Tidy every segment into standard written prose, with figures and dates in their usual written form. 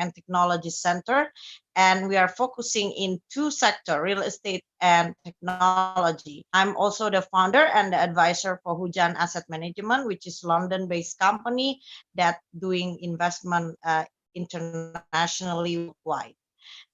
and Technology Center, and we are focusing in two sectors, real estate and technology. I'm also the founder and the advisor for Hujan Asset Management, which is London-based company that doing investment internationally worldwide.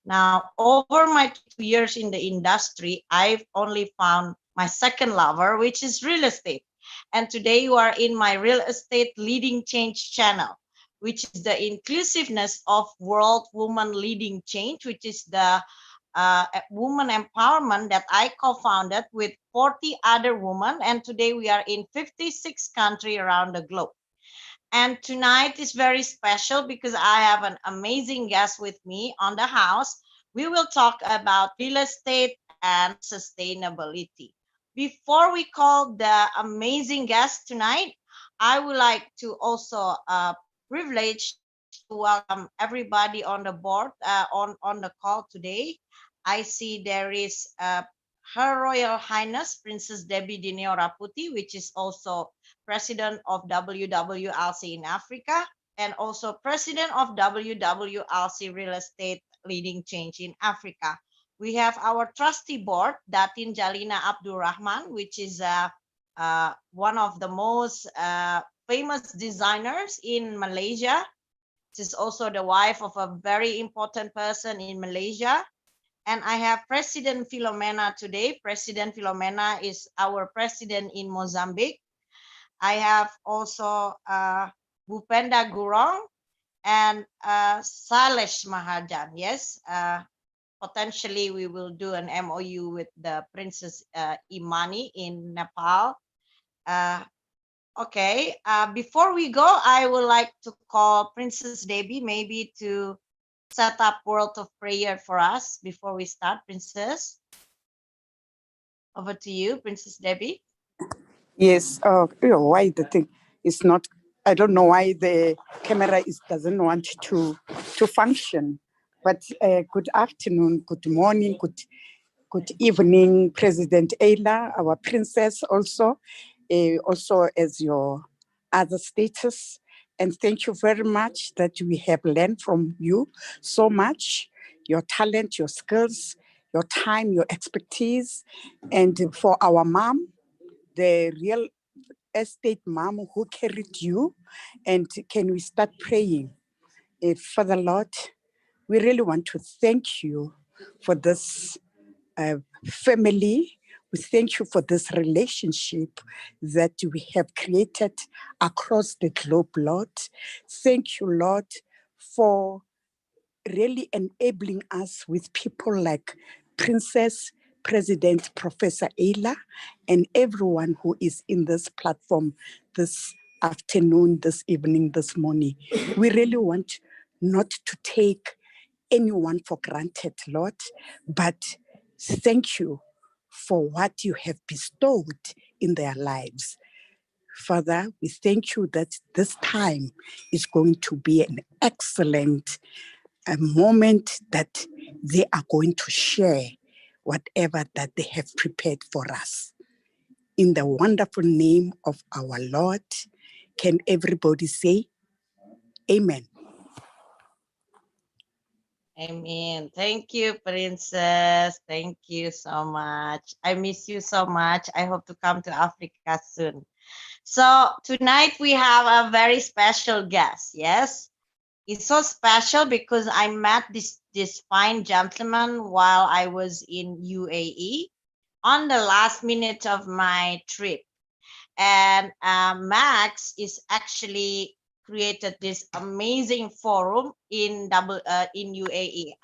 Now, over my 2 years in the industry, I've only found my second lover, which is real estate. And today you are in my real estate leading change channel, which is the inclusiveness of world woman leading change, which is the woman empowerment that I co-founded with 40 other women. And today we are in 56 countries around the globe. And tonight is very special because I have an amazing guest with me on the house. We will talk about real estate and sustainability. Before we call the amazing guest tonight, I would like to also privilege to welcome everybody on the board on the call today. I see there is Her Royal Highness Princess Debbie Dineo Raputi, which is also President of WWLC in Africa, and also President of WWLC Real Estate Leading Change in Africa. We have our trustee board, Datin Jalina Abdul Rahman, which is one of the most famous designers in Malaysia. She's also the wife of a very important person in Malaysia. And I have President Filomena today. President Filomena is our president in Mozambique. I have also Bupenda Gurong and Salesh Mahajan. Yes, potentially we will do an MOU with the Princess Imani in Nepal. Okay, before we go, I would like to call Princess Debbie maybe to set up word of prayer for us before we start. Princess, over to you, Princess Debbie. Yes. Why the thing is not? I don't know why the camera doesn't want to function. But good afternoon, good morning, good evening, President Ayla, our princess, also as your other status. And thank you very much that we have learned from you so much, your talent, your skills, your time, your expertise. And for our mom, the real estate mom who carried you. And can we start praying? Father Lord, we really want to thank you for this family. We thank you for this relationship that we have created across the globe, Lord. Thank you, Lord, for really enabling us with people like Princess, President Professor Ayla, and everyone who is in this platform this afternoon, this evening, this morning. We really want not to take anyone for granted, Lord, but thank you for what you have bestowed in their lives. Father, we thank you that this time is going to be an excellent moment that they are going to share whatever that they have prepared for us. In the wonderful name of our Lord, can everybody say amen? Amen. Thank you, Princess. Thank you so much. I miss you so much. I hope to come to Africa soon. So tonight we have a very special guest. Yes, it's so special because I met this fine gentleman while I was in UAE on the last minute of my trip. And Max is actually created this amazing forum in UAE.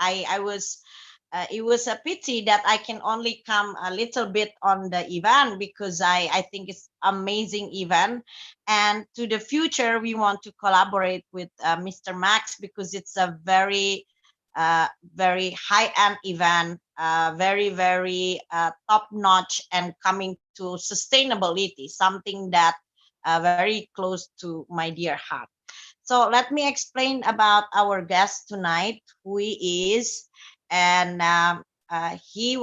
It was a pity that I can only come a little bit on the event because I think it's amazing event. And to the future, we want to collaborate with Mr. Max because it's a very high-end event, very top-notch and coming to sustainability, something that very close to my dear heart. So let me explain about our guest tonight, who he is. And he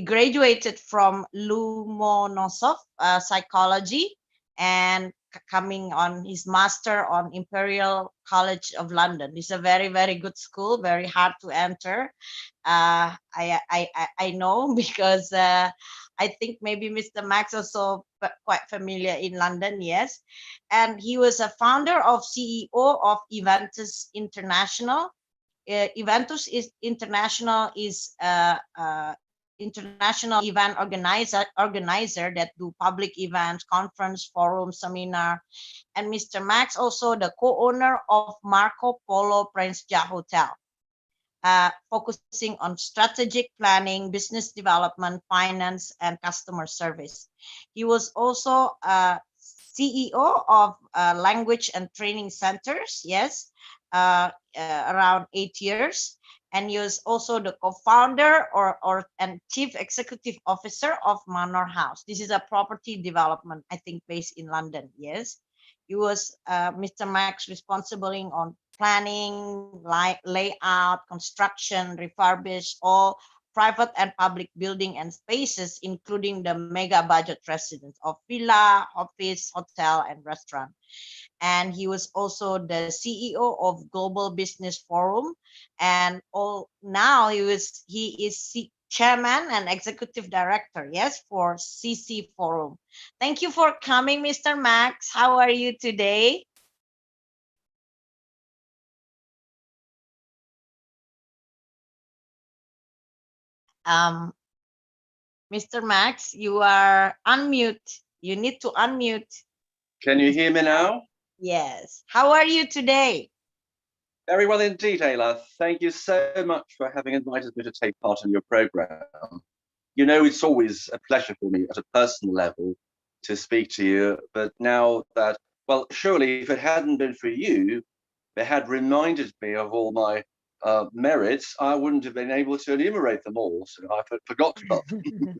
graduated from Lomonosov Psychology, and coming on his master on Imperial College of London. It's a very, very good school, very hard to enter. I know because I think maybe Mr. Max also quite familiar in London, yes. And he was a founder of CEO of Eventus International. Eventus is international is international event organizer that do public events, conference, forum, seminar. And Mr. Max also the co-owner of Marco Polo Prince Ja Hotel, focusing on strategic planning, business development, finance, and customer service. He was also CEO of language and training centers, yes, around 8 years. And he was also the co-founder and chief executive officer of Manor House. This is a property development, I think, based in London, yes. He was Mr. Max responsible on planning, layout, construction, refurbish all private and public building and spaces, including the mega budget residence of villa, office, hotel, and restaurant. And he was also the CEO of Global Business Forum, and now he is chairman and executive director, yes, for CC Forum. Thank you for coming, Mr. Max. How are you today? Mr. Max, you are unmute. You need to unmute. Can you hear me now? Yes. How are you today? Very well indeed, Ayla. Thank you so much for having invited me to take part in your program. You know, it's always a pleasure for me at a personal level to speak to you, but now that, well, surely if it hadn't been for you, they had reminded me of all my merits, I wouldn't have been able to enumerate them all, so I forgot about them.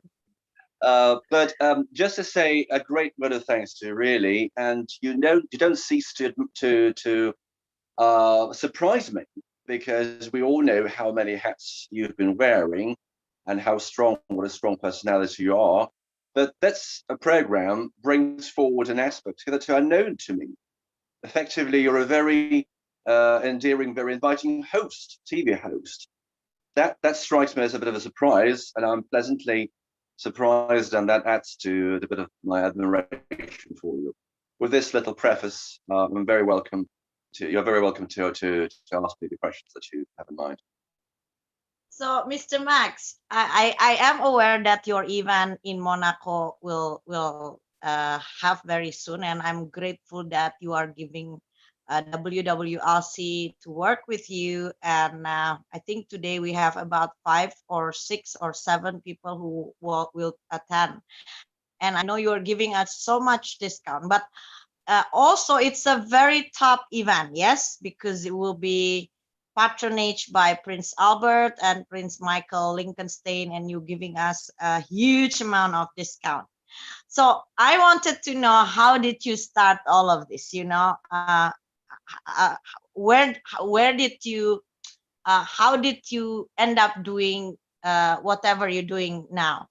But just to say a great word of thanks to you, really, and you don't cease to surprise me, because we all know how many hats you've been wearing and what a strong personality you are. But this program brings forward an aspect hitherto unknown to me. Effectively, you're a very endearing, very inviting host, TV host. That strikes me as a bit of a surprise, and I'm pleasantly surprised, and that adds to the bit of my admiration for you. With this little preface, you're very welcome to ask me the questions that you have in mind. So, Mr. Max, I am aware that your event in Monaco will have very soon, and I'm grateful that you are giving WWLC to work with you. And I think today we have about 5 or 6 or 7 people who will attend. And I know you are giving us so much discount, but also it's a very top event, yes, because it will be patronaged by Prince Albert and Prince Michael Liechtenstein, and you giving us a huge amount of discount. So I wanted to know, how did you start all of this? You know, where did you how did you end up doing whatever you're doing now?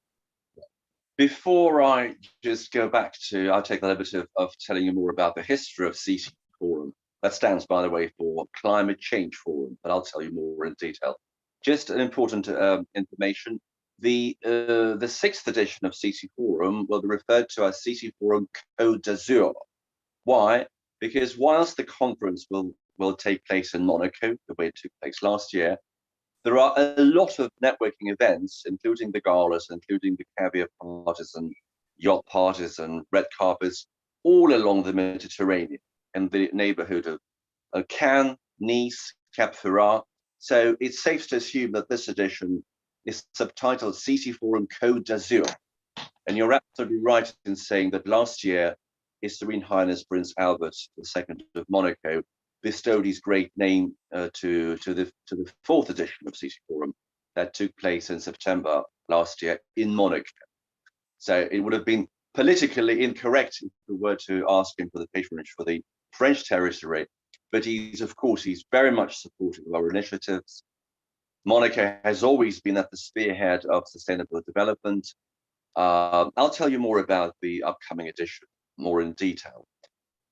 Before I just go back I'll take the liberty of telling you more about the history of CC Forum. That stands, by the way, for Climate Change Forum, but I'll tell you more in detail. Just an important information. The 6th edition of CC Forum will be referred to as CC Forum Côte d'Azur. Why? Because whilst the conference will take place in Monaco, the way it took place last year, there are a lot of networking events, including the galas, including the caviar parties and yacht parties and red carpets, all along the Mediterranean, in the neighborhood of Cannes, Nice, Cap Ferrat. So it's safe to assume that this edition is subtitled CC Forum Côte d'Azur. And you're absolutely right in saying that last year, His Serene Highness Prince Albert II of Monaco bestowed his great name to the 4th edition of CC Forum that took place in September last year in Monaco. So it would have been politically incorrect if we were to ask him for the patronage for the French territory, but he's very much supportive of our initiatives. Monaco has always been at the spearhead of sustainable development. I'll tell you more about the upcoming edition, more in detail.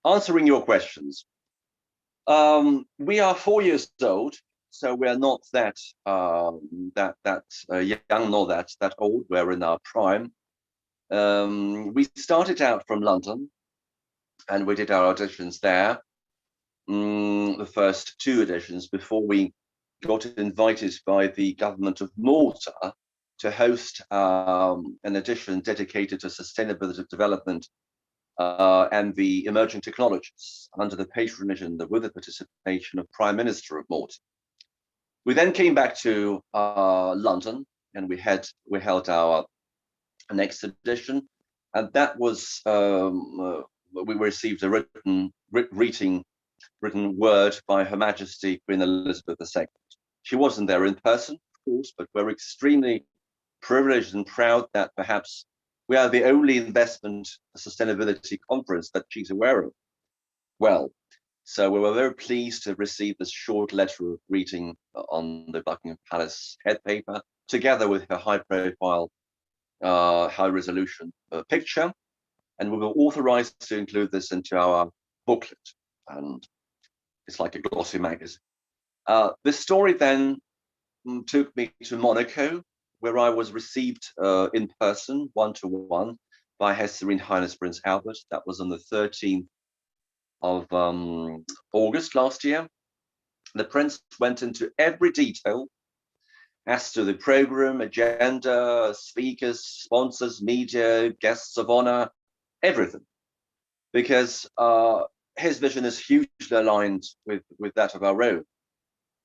answering your questions. We are 4 years old, so we are not that young, nor that old. We're in our prime. We started out from London, and we did our auditions there. The first 2 editions before we got invited by the government of Malta to host an edition dedicated to sustainability development and the emerging technologies under the patronage and with the participation of Prime Minister of Malta. We then came back to London, and we held our next edition, and that was we received a written word by Her Majesty Queen Elizabeth II. She wasn't there in person, of course, but we're extremely privileged and proud that perhaps we are the only investment sustainability conference that she's aware of. Well, so we were very pleased to receive this short letter of greeting on the Buckingham Palace headpaper, together with her high-profile, high-resolution picture, and we were authorized to include this into our booklet, and it's like a glossy magazine. This story then took me to Monaco, where I was received in person, one-to-one, by His Serene Highness Prince Albert. That was on the 13th of August last year. The Prince went into every detail as to the program, agenda, speakers, sponsors, media, guests of honor, everything, because his vision is hugely aligned with that of our own.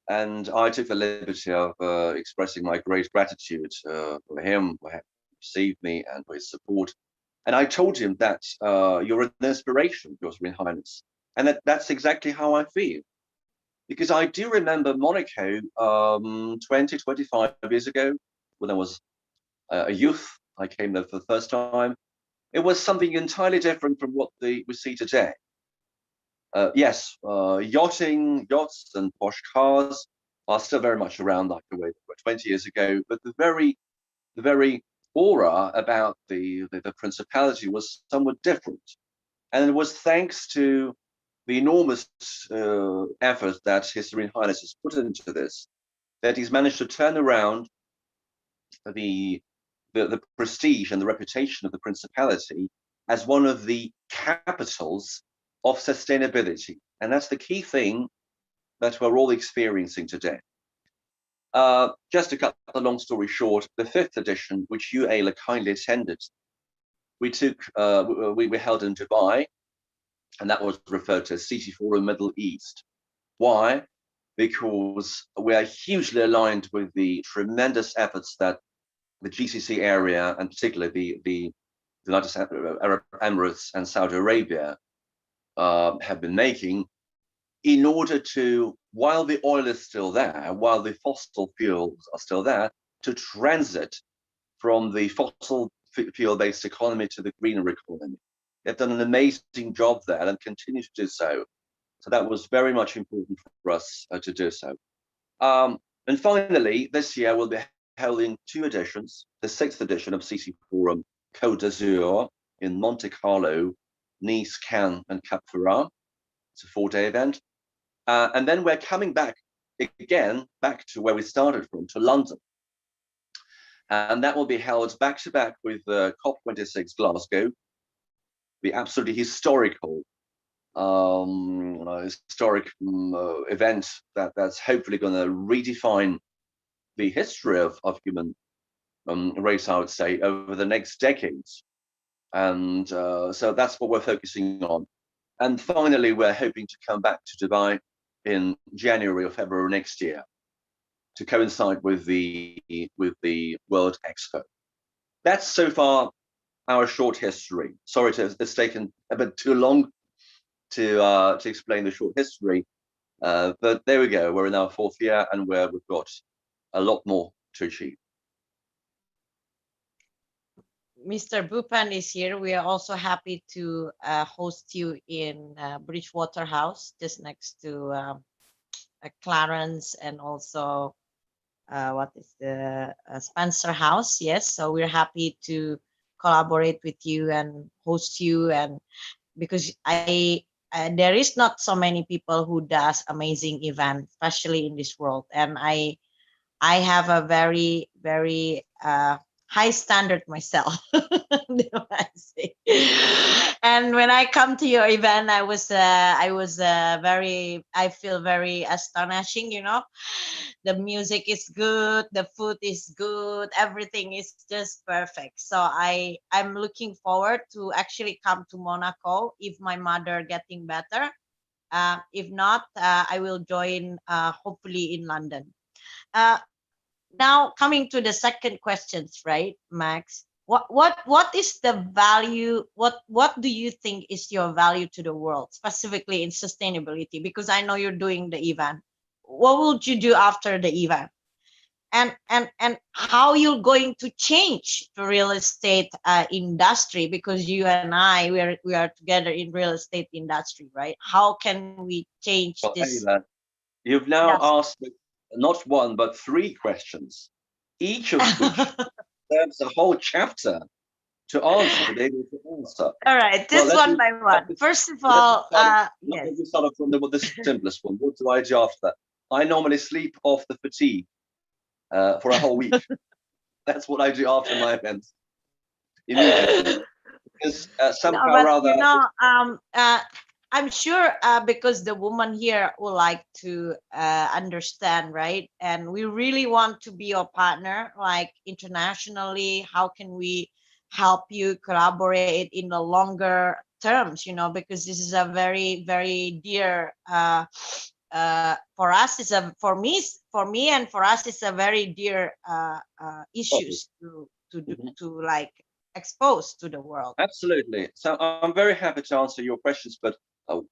And I took the liberty of expressing my great gratitude for him, for having received me, and for his support. And I told him that you're an inspiration, Your Serene Highness, and that's exactly how I feel. Because I do remember Monaco 20, 25 years ago, when I was a youth. I came there for the first time. It was something entirely different from what we see today. Yes, yachting, yachts and posh cars are still very much around like the way they were 20 years ago, but the very aura about the principality was somewhat different. And it was thanks to the enormous effort that His Serene Highness has put into this, that he's managed to turn around the prestige and the reputation of the principality as one of the capitals of sustainability. And that's the key thing that we're all experiencing today. Just to cut the long story short, the 5th edition, which you, Ayla, kindly attended, we held in Dubai, and that was referred to as City Forum Middle East. Why? Because we are hugely aligned with the tremendous efforts that the GCC area, and particularly the United Arab Emirates and Saudi Arabia, have been making in order to, while the oil is still there, while the fossil fuels are still there, to transit from the fossil fuel-based economy to the greener economy. They've done an amazing job there and continue to do so. So that was very much important for us to do so. And finally, this year we'll be holding 2 editions, the 6th edition of CC Forum Côte d'Azur in Monte Carlo, Nice, Cannes, and Cap Ferrat. It's a 4-day event. And then we're coming back again, back to where we started from, to London. And that will be held back to back with COP26 Glasgow, the absolutely historical event that's hopefully going to redefine the history of human race, I would say, over the next decades. And so that's what we're focusing on. And finally, we're hoping to come back to Dubai in January or February next year to coincide with the World Expo. That's so far our short history. Sorry, it's taken a bit too long to explain the short history, but there we go. We're in our 4th year, and we've got a lot more to achieve. Mr. Bupan is here. We are also happy to host you in Bridgewater House, just next to Clarence, and also what is the Spencer House. Yes, so we're happy to collaborate with you and host you, and because I there is not so many people who does amazing event, especially in this world. And I have a very, very high standard myself. Dare I say. And when I come to your event, I was I feel very astonishing. The music is good, the food is good, everything is just perfect. So I'm looking forward to actually come to Monaco if my mother getting better. If not, I will join hopefully in London. Uh, Now coming to the second questions, right, Max? What is the value? What do you think is your value to the world, specifically in sustainability? Because I know you're doing the event. What would you do after the event? And how you're going to change the real estate industry? Because you and I we are together in real estate industry, right? How can we change Well, this Ayla, you've now industry? asked not one, but three questions, each of which serves a whole chapter to answer, to be able to answer. All right, Well, just one by one. First of all, let yes. me start off from the simplest one. What do I do after that? I normally sleep off the fatigue for a whole week. That's what I do after my events, immediately. Because No, somehow or but other, I'm sure because the woman here would like to understand, right? And we really want to be your partner, like internationally. How can we help you collaborate in the longer terms? Because this is a very, very dear for us. It's a for me and for us. It's a very dear issues to like expose to the world. absolutely. So I'm very happy to answer your questions, but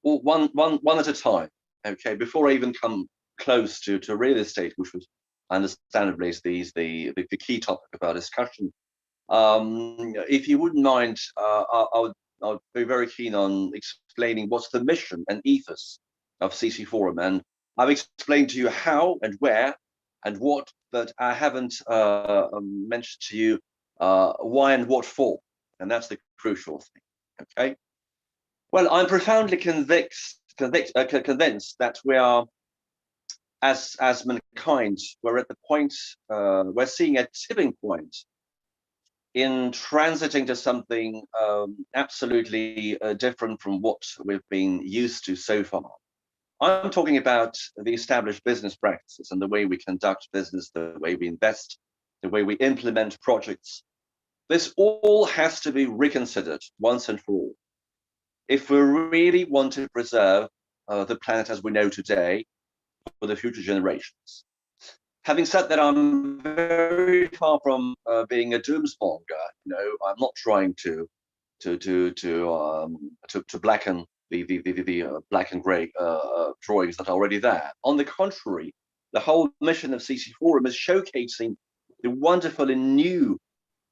one at a time. Okay, before I even come close to real estate, which was understandably is the key topic of our discussion. If you wouldn't mind, I would be very keen on explaining what's the mission and ethos of CC Forum, and I've explained to you how and where and what, but I haven't mentioned to you why and what for, and that's the crucial thing. Okay. Well, I'm profoundly convinced that we are, as mankind, we're at the point, we're seeing a tipping point in transiting to something absolutely different from what we've been used to so far. I'm talking about the established business practices and the way we conduct business, the way we invest, the way we implement projects. This all has to be reconsidered once and for all. If we really want to preserve the planet as we know today for the future generations. Having said that, I'm very far from being a doomsmonger. I'm not trying to blacken the black and grey drawings that are already there. On the contrary, the whole mission of CC Forum is showcasing the wonderful and new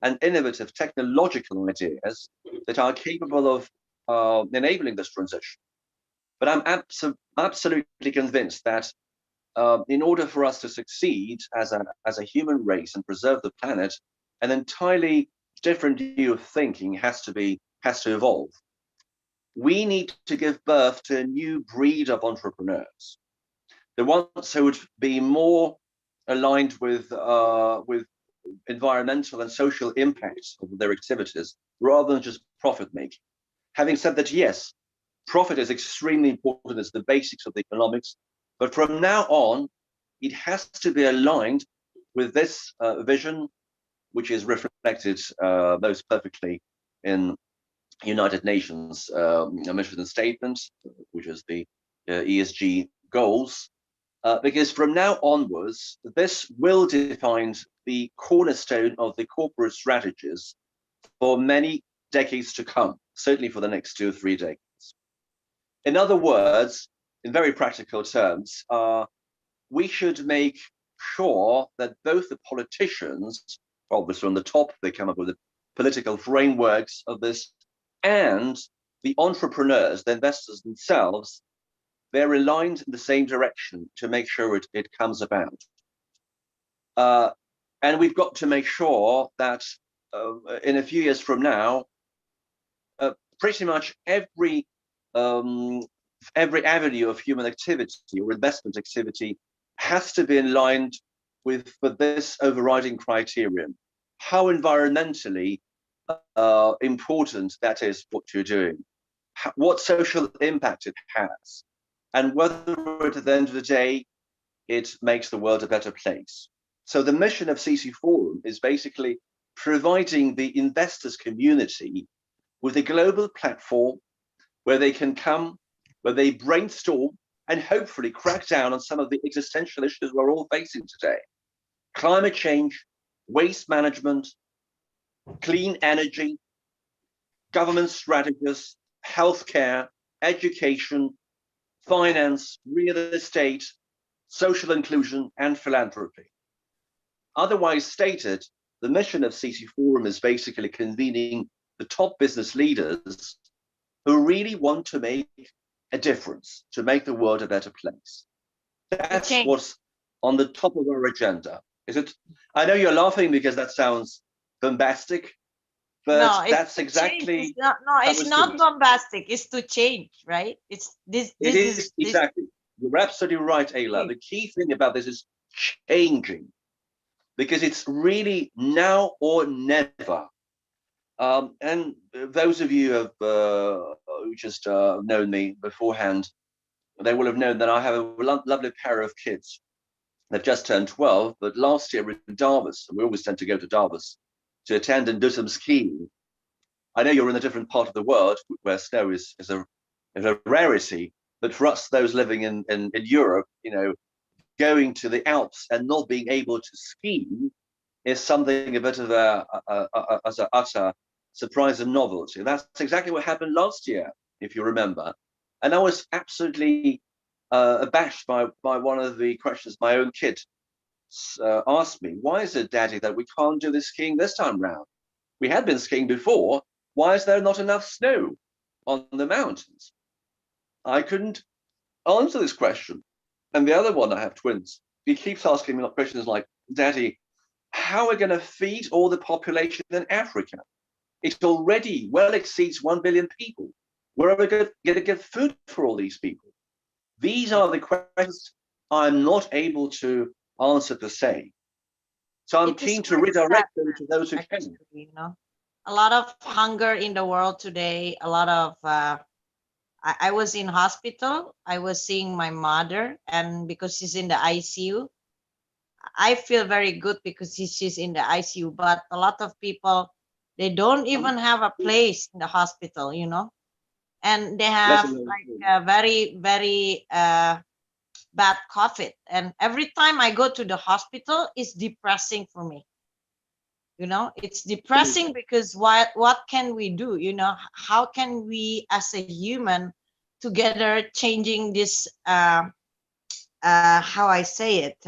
and innovative technological ideas that are capable of enabling this transition. But I'm absolutely convinced that in order for us to succeed as a human race and preserve the planet, an entirely different view of thinking has to evolve. We need to give birth to a new breed of entrepreneurs, the ones who would be more aligned with environmental and social impacts of their activities rather than just profit making. Having said that, yes, profit is extremely important. It's the basics of the economics. But from now on, it has to be aligned with this vision, which is reflected most perfectly in United Nations mission and statement, which is the ESG goals. Because from now onwards, this will define the cornerstone of the corporate strategies for many decades to come, certainly for the next 2 or 3 decades. In other words, in very practical terms, we should make sure that both the politicians, obviously on the top, they come up with the political frameworks of this, and the entrepreneurs, the investors themselves, they're aligned in the same direction to make sure it comes about. And we've got to make sure that in a few years from now, pretty much every every avenue of human activity or investment activity has to be aligned with this overriding criterion: how environmentally important that is what you're doing, what social impact it has, and whether at the end of the day it makes the world a better place. So the mission of CC Forum is basically providing the investors community with a global platform where they can come, where they brainstorm and hopefully crack down on some of the existential issues we're all facing today: climate change, waste management, clean energy, government strategies, healthcare, education, finance, real estate, social inclusion, and philanthropy. Otherwise stated, the mission of CC Forum is basically convening the top business leaders who really want to make a difference, to make the world a better place. That's what's on the top of our agenda. Is it? I know you're laughing because that sounds bombastic, but No, that's exactly. It's not, no, it's not bombastic. It's to change, right? It's this. It is exactly. You're absolutely right, Ayla. The key thing about this is changing, because it's really now or never. And those of you who just known me beforehand, they will have known that I have a lovely pair of kids. They've just turned 12, but last year in Davos, and we always tend to go to Davos to attend and do some skiing. I know you're in a different part of the world where snow is a rarity, but for us, those living in Europe, going to the Alps and not being able to ski is something a bit of as an utter surprise and novelty. That's exactly what happened last year, if you remember. And I was absolutely abashed by one of the questions my own kid asked me. Why is it, Daddy, that we can't do this skiing this time round? We had been skiing before. Why is there not enough snow on the mountains? I couldn't answer this question. And the other one, I have twins, he keeps asking me questions like, Daddy, how are we going to feed all the population in Africa? It already well exceeds 1 billion people. Where are we going to get food for all these people? These are the questions I'm not able to answer per se. So I'm keen to redirect them to those who can. A lot of hunger in the world today, a lot of I was in hospital. I was seeing my mother, and because she's in the ICU, I feel very good because she's in the ICU. But a lot of people, they don't even have a place in the hospital, and they have like a very, very bad COVID. And every time I go to the hospital, it's depressing for me. It's depressing because what can we do? How can we as a human together changing this, how I say it,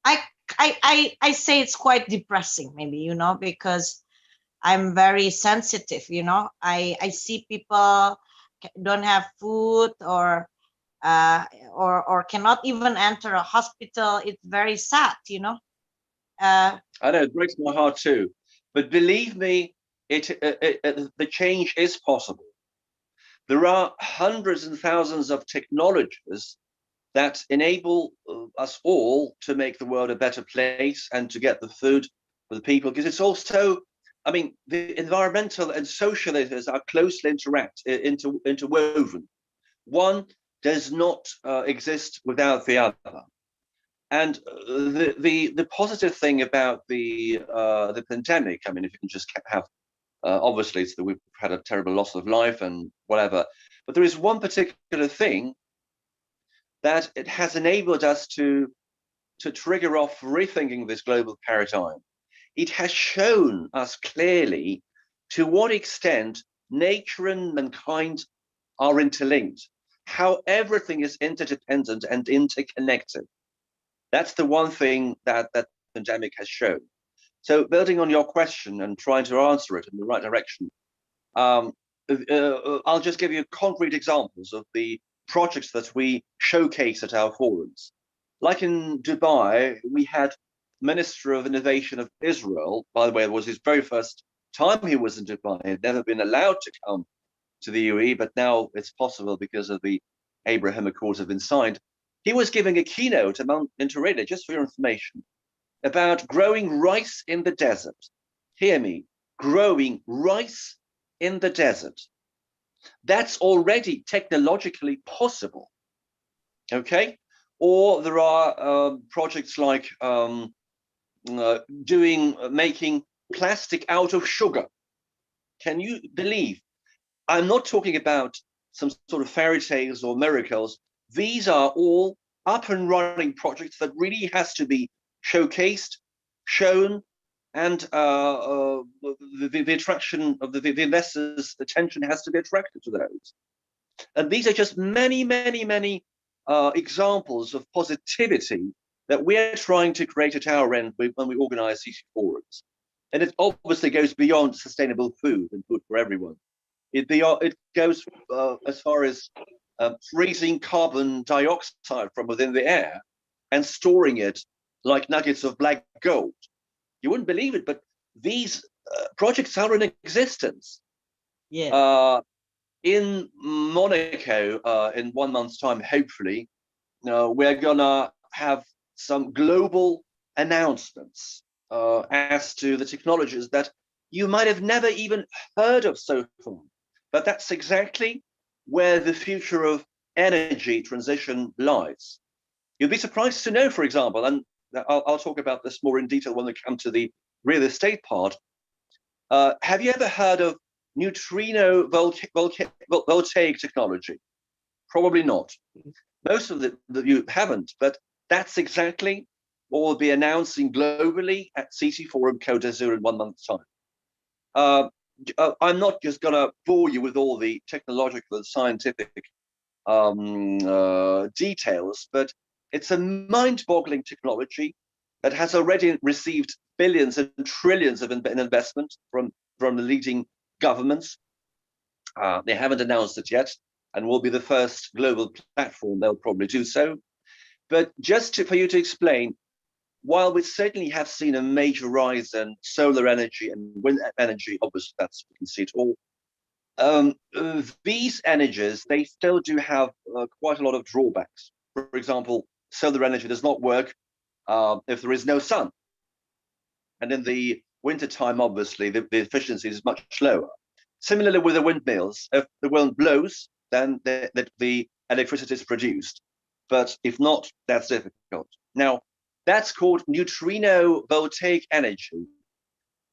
I say it's quite depressing maybe, because I'm very sensitive, I see people don't have food or cannot even enter a hospital. It's very sad, I know, it breaks my heart too, but believe me, the change is possible. There are hundreds and thousands of technologies that enable us all to make the world a better place and to get the food for the people, because it's also, the environmental and social issues are closely interwoven. One does not exist without the other. And the positive thing about the pandemic, if you can just have, obviously it's that we've had a terrible loss of life and whatever, but there is one particular thing that it has enabled us to trigger off rethinking this global paradigm. It has shown us clearly to what extent nature and mankind are interlinked, how everything is interdependent and interconnected. That's the one thing that the pandemic has shown. So building on your question and trying to answer it in the right direction, I'll just give you concrete examples of the projects that we showcase at our forums. Like in Dubai, we had Minister of Innovation of Israel. By the way, it was his very first time he was in Dubai. He had never been allowed to come to the UAE, but now it's possible because of the Abraham Accords have been signed. He was giving a keynote among Interrelated, just for your information, about growing rice in the desert. Hear me, growing rice in the desert. That's already technologically possible, okay? Or there are projects like making plastic out of sugar. Can you believe? I'm not talking about some sort of fairy tales or miracles. These are all up and running projects that really has to be showcased, shown, and the attraction of the investors' attention has to be attracted to those. And these are just many, many, many examples of positivity that we're trying to create at our end when we organize CC forums. And it obviously goes beyond sustainable food and food for everyone. It goes as far as freezing carbon dioxide from within the air and storing it like nuggets of black gold. You wouldn't believe it, but these projects are in existence. Yeah. In Monaco, in 1 month's time, hopefully, we're gonna have some global announcements as to the technologies that you might have never even heard of so far. But that's exactly where the future of energy transition lies. You'd be surprised to know, for example, and I'll talk about this more in detail when we come to the real estate part. Have you ever heard of neutrino voltaic technology? Probably not. Most of you haven't, but that's exactly what we'll be announcing globally at CC Forum Côte d'Azur in 1 month's time. I'm not just going to bore you with all the technological and scientific details, but it's a mind-boggling technology that has already received billions and trillions of investment from the leading governments. They haven't announced it yet, and will be the first global platform. They'll probably do so. But just for you to explain, while we certainly have seen a major rise in solar energy and wind energy, obviously that's, we can see it all, these energies, they still do have quite a lot of drawbacks. For example, solar energy does not work if there is no sun. And in the wintertime, obviously, the efficiency is much lower. Similarly with the windmills, if the wind blows, then the electricity is produced. But if not, that's difficult. Now, that's called neutrino voltaic energy.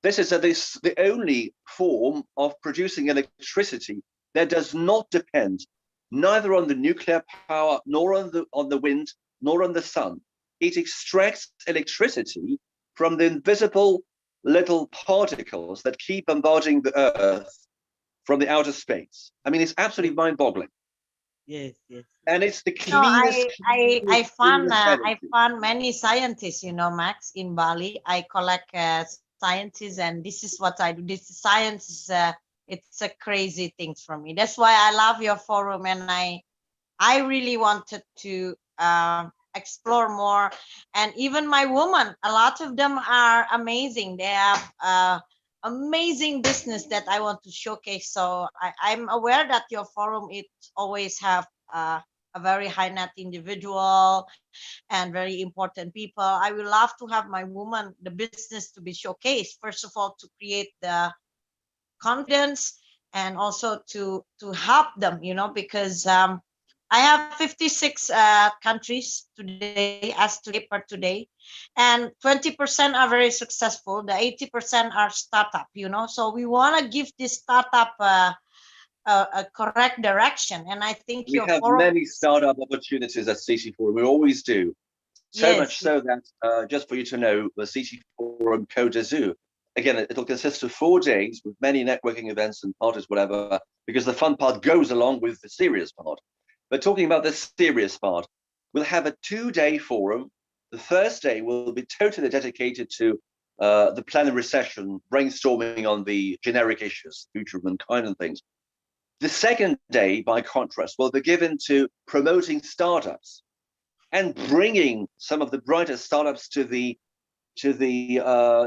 This is the only form of producing electricity that does not depend neither on the nuclear power, nor on the wind, nor on the sun. It extracts electricity from the invisible little particles that keep bombarding the Earth from the outer space. I mean, it's absolutely mind-boggling. Yes, yes. And it's the No, cleanest. I found many scientists, Max, in Bali. I collect scientists, and this is what I do. This science is it's a crazy thing for me. That's why I love your forum, and I really wanted to explore more. And even my women, a lot of them are amazing. They have amazing business that I want to showcase. So I'm aware that your forum, it always have a very high net individual and very important people. I will love to have my woman, the business to be showcased. First of all, to create the confidence, and also to help them, because I have 56 countries today, as today per today, and 20% are very successful. The 80% are startup, So we want to give this startup a correct direction, and I think We have many startup opportunities at CC Forum. We always do. So Yes. much so that, just for you to know, the CC Forum Côte d'Azur, again, it'll consist of 4 days with many networking events and parties, whatever, because the fun part goes along with the serious part. But talking about the serious part, we'll have a 2-day forum. The first day will be totally dedicated to the plenary session, brainstorming on the generic issues, future of mankind and things. The second day, by contrast, will be given to promoting startups and bringing some of the brightest startups to the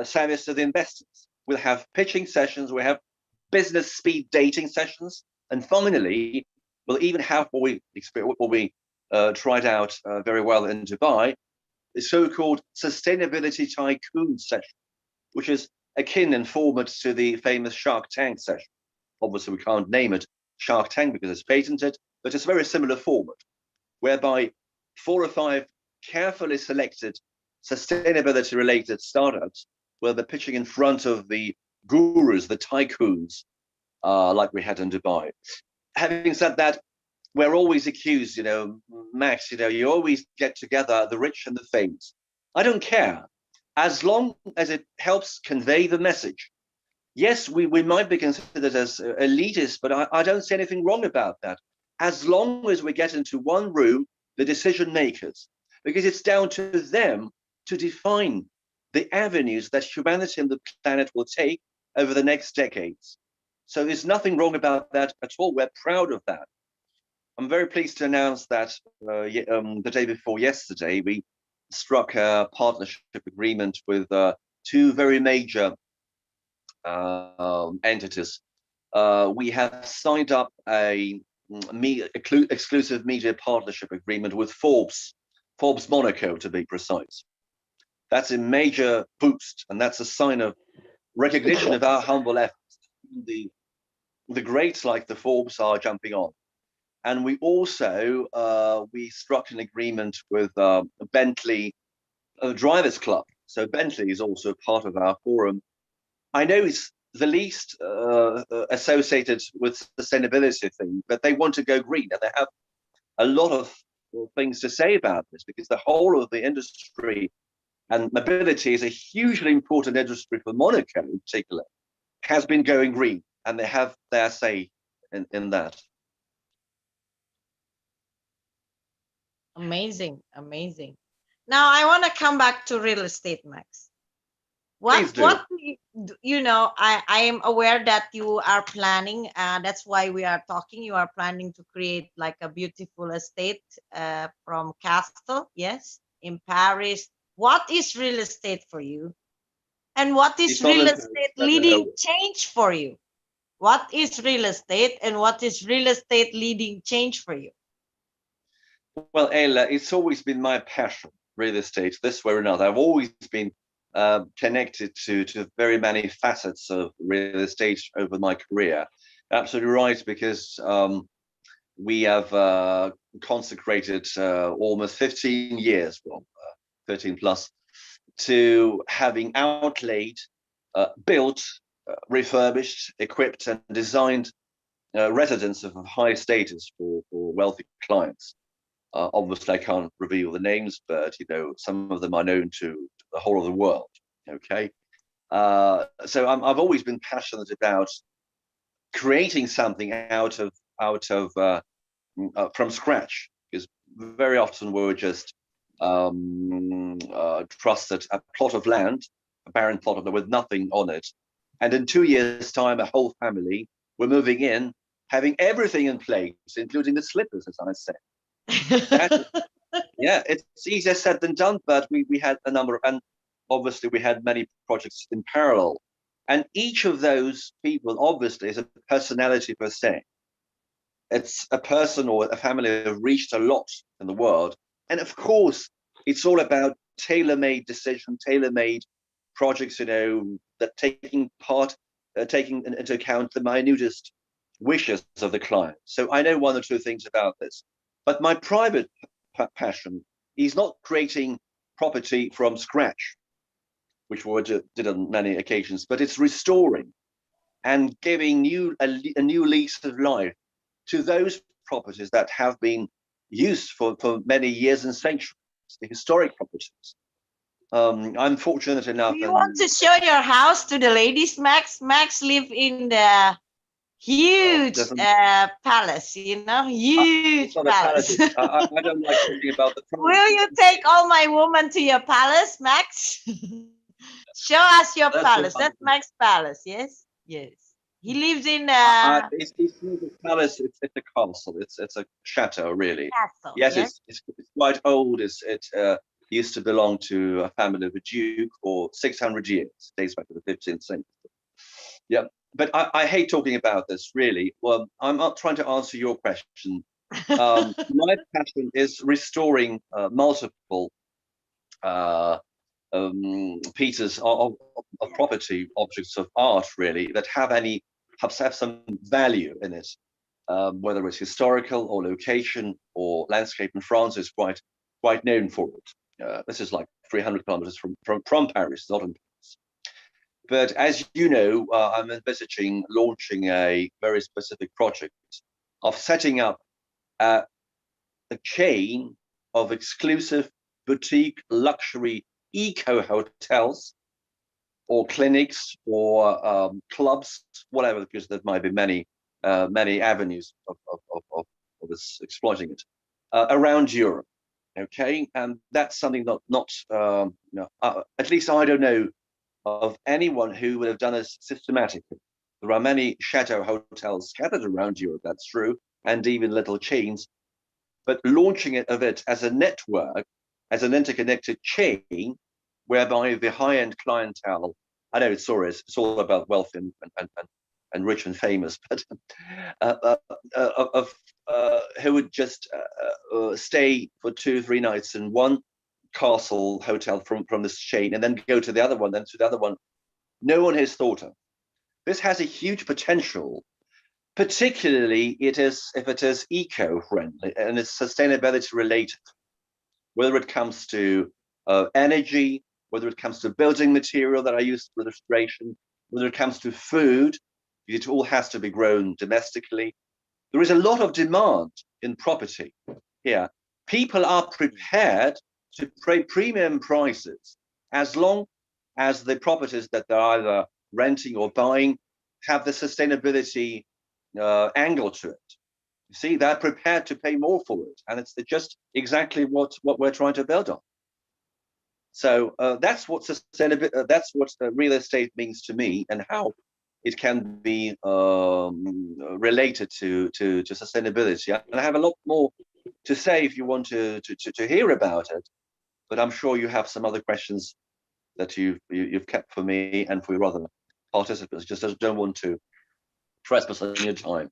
service of the investors. We'll have pitching sessions, we'll have business speed dating sessions, And finally, we'll even have what we tried out very well in Dubai, the so-called sustainability tycoon session, which is akin in format to the famous Shark Tank session. Obviously, we can't name it Shark Tank because it's patented, but it's a very similar format, whereby 4 or 5 carefully selected sustainability-related startups will be pitching in front of the gurus, the tycoons, like we had in Dubai. Having said that, we're always accused, Max, you always get together the rich and the famous. I don't care, as long as it helps convey the message. Yes, we might be considered as elitist, but I don't see anything wrong about that. As long as we get into one room, the decision makers, because it's down to them to define the avenues that humanity and the planet will take over the next decades. So there's nothing wrong about that at all. We're proud of that. I'm very pleased to announce that the day before yesterday, we struck a partnership agreement with 2 very major entities. We have signed up a exclusive media partnership agreement with Forbes Monaco, to be precise. That's a major boost, and that's a sign of recognition of our humble efforts. The greats like the Forbes are jumping on. And we also we struck an agreement with Bentley Drivers Club. So Bentley is also part of our forum. I know it's the least associated with sustainability thing, but they want to go green, and they have a lot of things to say about this, because the whole of the industry, and mobility is a hugely important industry for Monaco in particular, has been going green, and they have their say in that. Amazing, amazing. Now I want to come back to real estate, Max. Please do. I am aware that you are planning, that's why we are talking. You are planning to create like a beautiful estate from castle, yes, in Paris. What is real estate for you? And what is real estate leading change for you? What is real estate, and what is real estate leading change for you? Well, Ayla, it's always been my passion, real estate, this way or another. I've always been connected to very many facets of real estate over my career. Absolutely right, because we have consecrated almost 15 years, 13 plus, to having outlaid, built, refurbished, equipped, and designed residence of high status for wealthy clients. Obviously, I can't reveal the names, but some of them are known to the whole of the world. Okay, so I've always been passionate about creating something out of from scratch, because very often we're just trusted a plot of land, a barren plot of land with nothing on it, and in 2 years' time, a whole family were moving in, having everything in place, including the slippers, as I said. Yeah, it's easier said than done, but we had a number of, and obviously we had many projects in parallel, and each of those people obviously is a personality per se. It's a person or a family that have reached a lot in the world, and of course it's all about tailor-made decision, tailor-made projects, that taking into account the minutest wishes of the client. So I know 1 or 2 things about this. But my private passion is not creating property from scratch, which we did on many occasions, but it's restoring and giving a new lease of life to those properties that have been used for many years and centuries, the historic properties. I'm fortunate enough. Do you want to show your house to the ladies, Max? Max live in the huge palace, huge palace. I don't like talking about the palace. Will you take all my women to your palace, Max? Show us your palace. That's Max's palace, yes? Yes. He lives in it's not a palace, it's a castle. It's a chateau, really. Castle, yes. It's quite old. It used to belong to a family of a duke for 600 years, dates back to the 15th century. Yeah. but I hate talking about this, really. Well, I'm not trying to answer your question. My passion is restoring multiple pieces of property, objects of art, really, that have some value in it. Whether it's historical or location or landscape in France is quite known for it. This is like 300 kilometers from Paris, not in Paris. But as you know, I'm envisaging launching a very specific project of setting up a chain of exclusive boutique luxury eco hotels or clinics or clubs, whatever, because there might be many avenues of exploiting it around Europe. Okay, and that's something not at least I don't know of anyone who would have done this systematically. There are many shadow hotels scattered around Europe, that's true, and even little chains. But launching it as a network, as an interconnected chain, whereby the high-end clientele, I know it's all about wealth and rich and famous, but who would just stay for 2-3 nights in one castle hotel from this chain and then go to the other one, then to the other one. No one has thought of. This has a huge potential, particularly if it is eco-friendly and it's sustainability related, whether it comes to energy, whether it comes to building material that I use for restoration, whether it comes to food, it all has to be grown domestically. There is a lot of demand in property here. People are prepared to pay premium prices as long as the properties that they're either renting or buying have the sustainability angle to it. You see, they're prepared to pay more for it, and it's just exactly what we're trying to build on. So that's what sustainability, that's what real estate means to me, and how it can be related to sustainability. And I have a lot more to say if you want to hear about it, but I'm sure you have some other questions that you've kept for me and for your other participants. Just don't want to trespass on your time.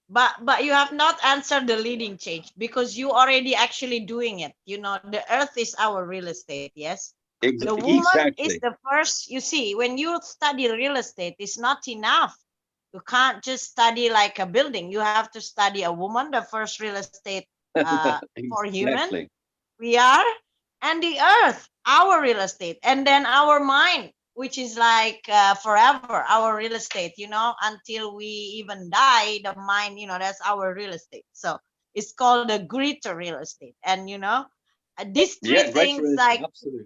But you have not answered the leading change, because you already actually doing it. You know, the earth is our real estate. Yes. The woman is the first. You see, when you study real estate, it's not enough. You can't just study like a building. You have to study a woman, the first real estate for human. We are, and the earth, our real estate, and then our mind, which is like forever, our real estate, you know, until we even die, the mind, you know, that's our real estate. So it's called the greater real estate. And, you know, these three things like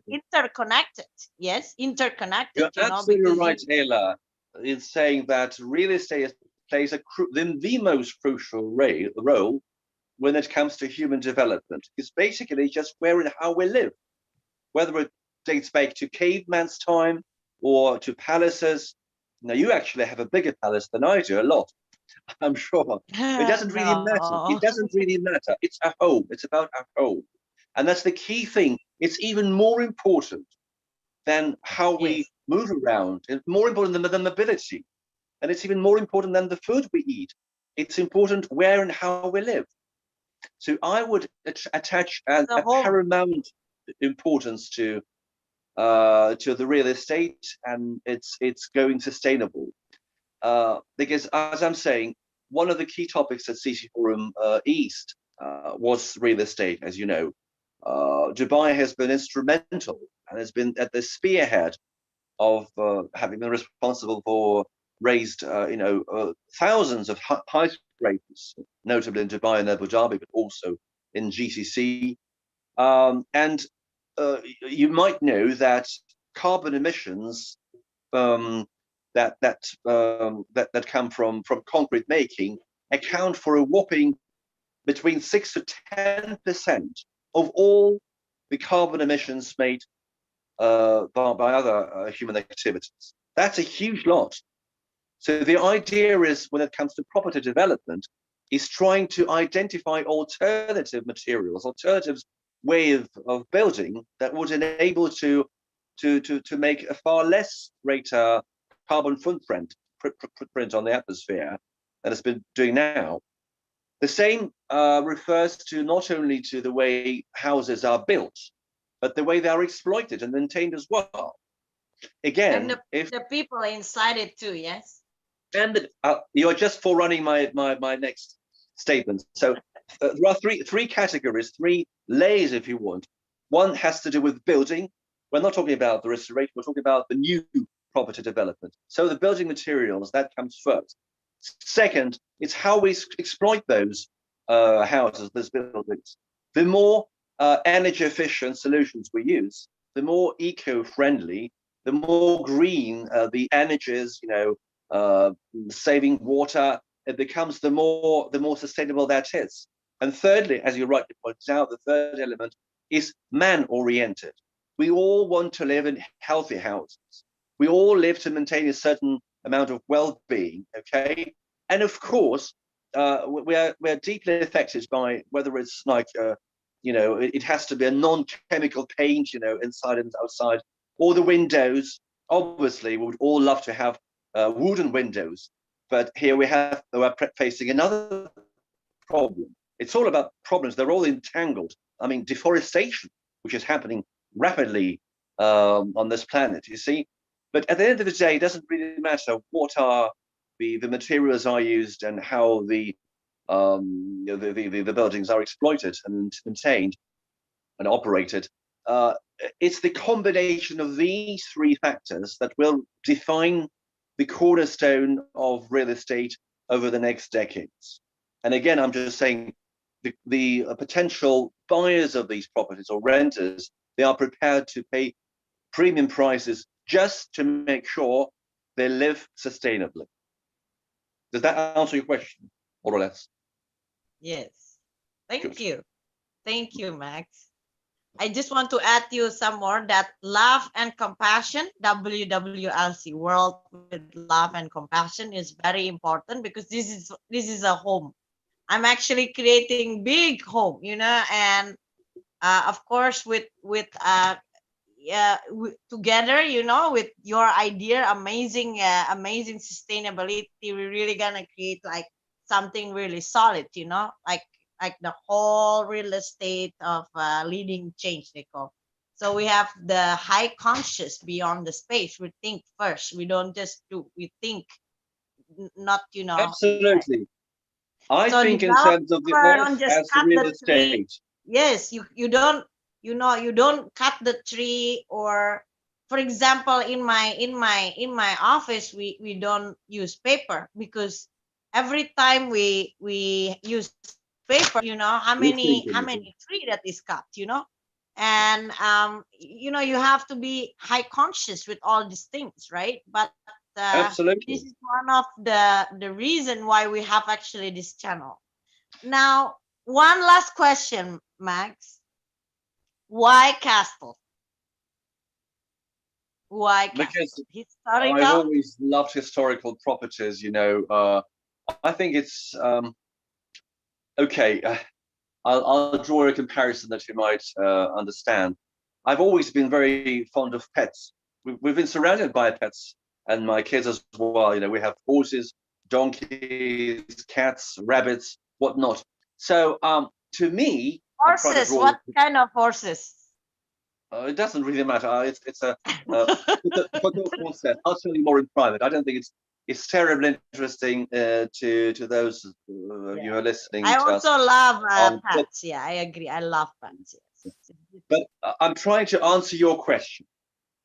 interconnected. Yes, interconnected. You're absolutely right, Ayla, in saying that real estate plays the most crucial role when it comes to human development. It's basically just where and how we live, whether it dates back to caveman's time or to palaces. Now, you actually have a bigger palace than I do, a lot, I'm sure. It doesn't really matter. It doesn't really matter. It's a home. It's about a home. And that's the key thing. It's even more important than how we move around. It's more important than the mobility. And it's even more important than the food we eat. It's important where and how we live. So I would attach a paramount importance to the real estate and it's going sustainable. Because as I'm saying, one of the key topics at CC Forum East was real estate, as you know. Dubai has been instrumental and has been at the spearhead of having been responsible for raised, thousands of high skyscrapers, notably in Dubai and Abu Dhabi, but also in GCC. And you might know that carbon emissions that come from concrete making account for a whopping between 6 to 10% of all the carbon emissions made by other human activities. That's a huge lot. So the idea is, when it comes to property development, is trying to identify alternative materials, alternatives way of building that would enable to make a far less greater carbon footprint on the atmosphere that it's been doing now. The same refers to not only to the way houses are built, but the way they are exploited and maintained as well. Again, and the people inside it too, yes. And you're just forerunning my next statement. So there are three categories, three layers, if you want. One has to do with building. We're not talking about the restoration. We're talking about the new property development. So the building materials, that comes first. Second, it's how we exploit those houses, those buildings. The more energy efficient solutions we use, the more eco-friendly, the more green the energies, saving water, it becomes the more sustainable that is. And thirdly, as you rightly pointed out, the third element is man-oriented. We all want to live in healthy houses. We all live to maintain a certain amount of well-being, okay? And of course, we're deeply affected by whether it's like, it has to be a non-chemical paint, inside and outside, or the windows. Obviously, we would all love to have wooden windows, but here we're facing another problem. It's all about problems. They're all entangled. I mean, deforestation, which is happening rapidly on this planet, you see. But at the end of the day, it doesn't really matter what are the materials are used and how the buildings are exploited and maintained and operated. It's the combination of these three factors that will define the cornerstone of real estate over the next decades. And again, I'm just saying the potential buyers of these properties or renters, they are prepared to pay premium prices just to make sure they live sustainably. Does that answer your question, more or less? Yes. Thank Good. you. Thank you, Max. I just want to add you some more that love and compassion, WWLC, World with Love and Compassion, is very important because this is a home. I'm actually creating big home, and of course together, with your idea, amazing sustainability, we're really gonna create like something really solid, like the whole real estate of leading change, Nikko. So we have the high conscious beyond the space. We think first. We don't just do. We think, not Absolutely. I So think in terms of the don't earth just as cut real the tree. estate. Yes, you don't cut the tree. Or for example, in my office, we don't use paper because every time we use paper, how many tree that is cut, and you have to be high conscious with all these things, right? But Absolutely. this is one of the reason why we have actually this channel. Now, one last question, Max. Why castle? Why castle? Because Historical? I've always loved historical properties, I think it's okay. I'll draw a comparison that you might understand. I've always been very fond of pets. We've been surrounded by pets, and my kids as well. We have horses, donkeys, cats, rabbits, whatnot. So to me, horses. What kind of horses? It doesn't really matter. It's a concept. I'll tell you more in private. I don't think it's terribly interesting to those of you who are listening. I also love pets. Yeah, I agree. I love pets. Yes. But I'm trying to answer your question.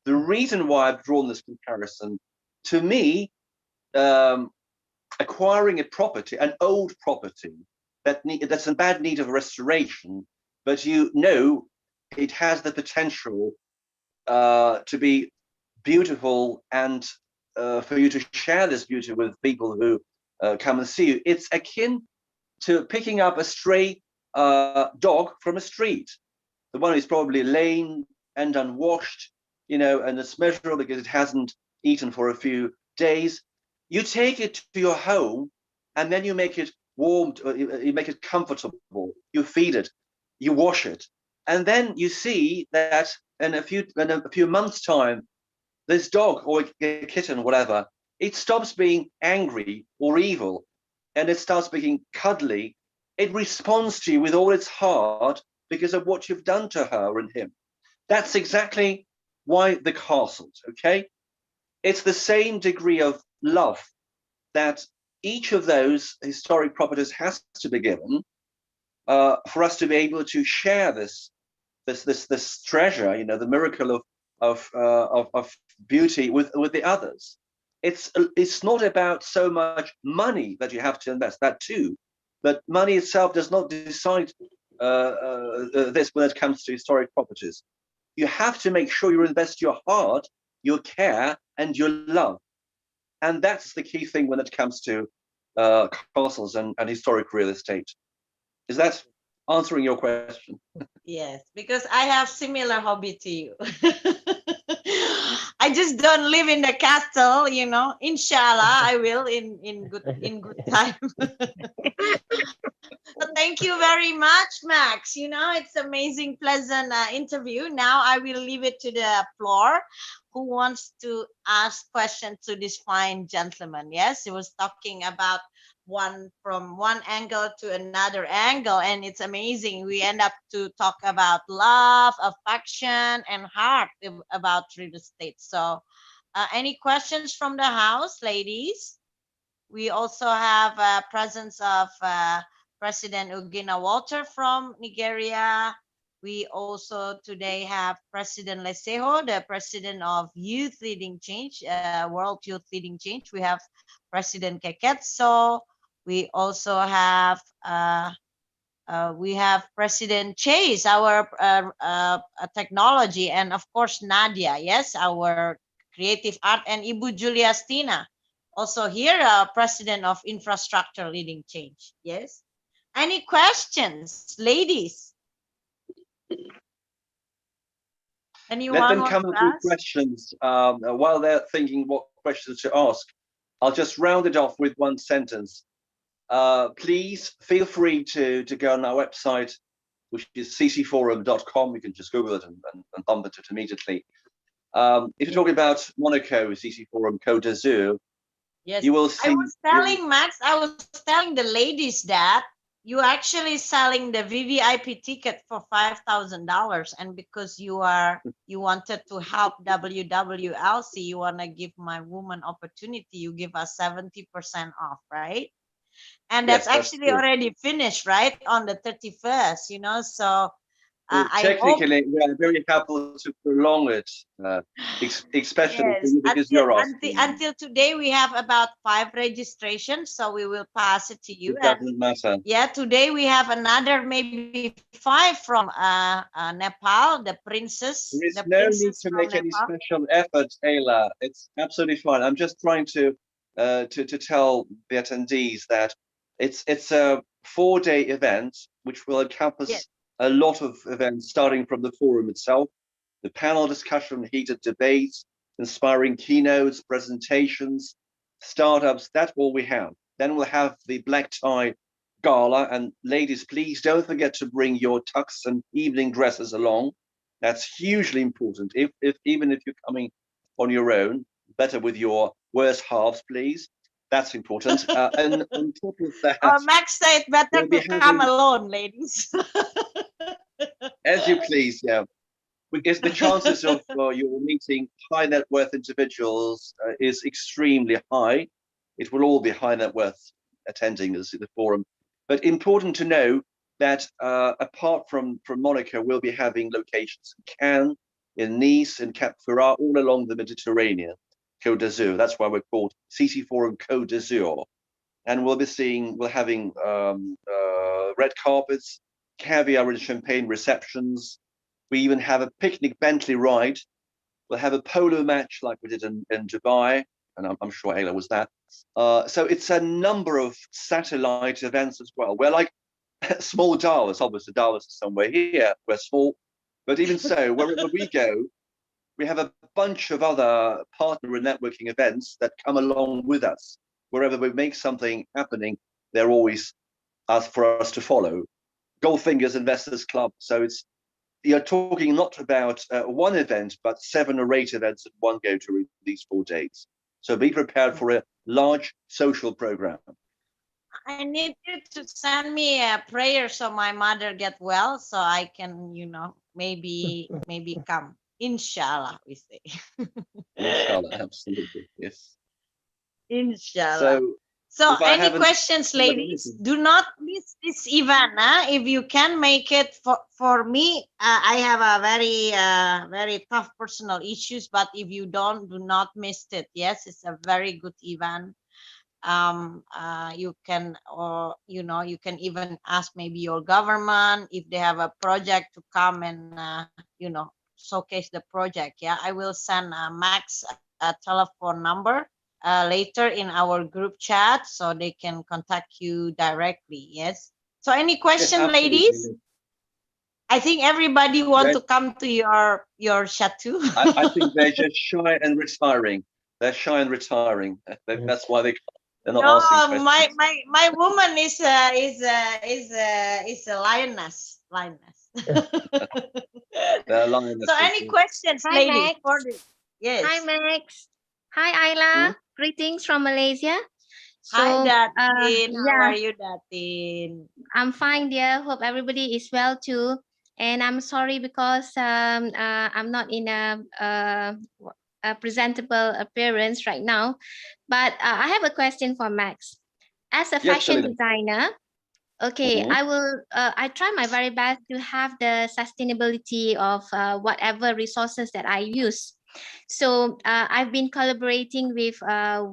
The reason why I've drawn this comparison, to me, acquiring a property, an old property that's in bad need of restoration, but it has the potential to be beautiful and for you to share this beauty with people who come and see you. It's akin to picking up a stray dog from a street. The one who's probably lame and unwashed, and it's miserable because it hasn't eaten for a few days. You take it to your home and then you make it warm, you make it comfortable, you feed it, you wash it. And then you see that in a few months' time, this dog or a kitten, whatever, it stops being angry or evil, and it starts being cuddly. It responds to you with all its heart because of what you've done to her and him. That's exactly why the castles, okay? It's the same degree of love that each of those historic properties has to be given for us to be able to share this treasure, you know, the miracle of beauty with the others. It's not about so much money that you have to invest, that too, but money itself does not decide this when it comes to historic properties. You have to make sure you invest your heart, your care, and your love, and that's the key thing when it comes to castles and historic real estate. Is that answering your question? Yes, because I have similar hobby to you. I just don't live in the castle, you know. Inshallah, I will in good time. So thank you very much, Max. You know, it's amazing, pleasant interview. Now I will leave it to the floor. Who wants to ask questions to this fine gentleman? Yes, he was talking about one from one angle to another angle, and it's amazing. We end up to talk about love, affection, and heart about real estate. So, any questions from the house, ladies? We also have presence of President Ugina Walter from Nigeria. We also today have President Leseho, the President of Youth Leading Change, World Youth Leading Change. We have President Keketso. We also have President Chase, our technology, and of course Nadia, yes, our creative art, and Ibu Julia Stina, also here, President of Infrastructure Leading Change. Yes. Any questions, ladies? Anyone Let them want come to up with ask? questions while they're thinking what questions to ask. I'll just round it off with one sentence. Please feel free to go on our website, which is ccforum.com. You can just Google it and bump it immediately. If you're talking about Monaco, CC Forum Côte d'Azur, Yes, you will see. I was telling Max, I was telling the ladies that you actually selling the VVIP ticket for $5,000, and because you wanted to help WWLC, you want to give my woman opportunity, you give us 70% off, right? And Yes, that's that's actually true. already finished, right, on the 31st, you know. So I hope, Technically, we are very happy to prolong it, especially for yes, you because you're asking. until today we have about 5 registrations, so we will pass it to you. It And doesn't matter. yeah, today we have another maybe 5 from Nepal, the princess. There is The no need princess to from make any Nepal. special effort, Ayla. It's absolutely fine. I'm just trying to tell the attendees that it's a 4-day event which will Yes. encompass a lot of events, starting from the forum itself, the panel discussion, heated debates, inspiring keynotes, presentations, startups. That's all we have. Then we'll have the black tie gala. And ladies, please don't forget to bring your tux and evening dresses along. That's hugely important. Even if you're coming on your own, better with your worst halves, please. That's important. And on top of that, Max said better we'll be to come having, alone, ladies. as you please, yeah. Because the chances of you meeting high net worth individuals is extremely high. It will all be high net worth attending the forum. But important to know that apart from Monaco, we'll be having locations in Cannes, in Nice, in Cap Ferrat, all along the Mediterranean, Côte d'Azur. That's why we're called CC Forum Côte d'Azur. And we're having red carpets, caviar and champagne receptions. We even have a picnic Bentley ride. We'll have a polo match like we did in Dubai, and I'm sure Ayla was that. So it's a number of satellite events as well. We're like small Dallas, obviously Dallas is somewhere here. We're small, but even so, wherever we go, we have a bunch of other partner and networking events that come along with us. Wherever we make something happening, they're always asked for us to follow. Goldfingers Investors Club. So you're talking not about one event, but 7 or 8 events at one go during these 4 days. So be prepared for a large social program. I need you to send me a prayer so my mother get well, so I can, maybe come. Inshallah, we say. Inshallah, absolutely, yes. Inshallah. So So any questions, ladies? Do not miss this event. If you can make it, for me, I have a very tough personal issues, but if you don't, do not miss it. Yes, it's a very good event. You can, or you can even ask maybe your government if they have a project to come and showcase the project. Yeah, I will send Max a telephone number later in our group chat, so they can contact you directly. Yes. So any question, yes, ladies? I think everybody want to come to your chateau. I think they're just shy and retiring. They're shy and retiring. That's why they're not asking questions. My woman is a lioness. They're lionesses. So any questions, Hi, ladies? Max. Yes. Hi, Max. Hi, Ayla. Greetings from Malaysia. Hi, So, Datin. How yeah, are you, Datin? I'm fine, dear. Hope everybody is well too. And I'm sorry because I'm not in a presentable appearance right now. But I have a question for Max. As a Yes, fashion Shalina. designer, okay, Mhm. I will. I try my very best to have the sustainability of whatever resources that I use. So I've been collaborating with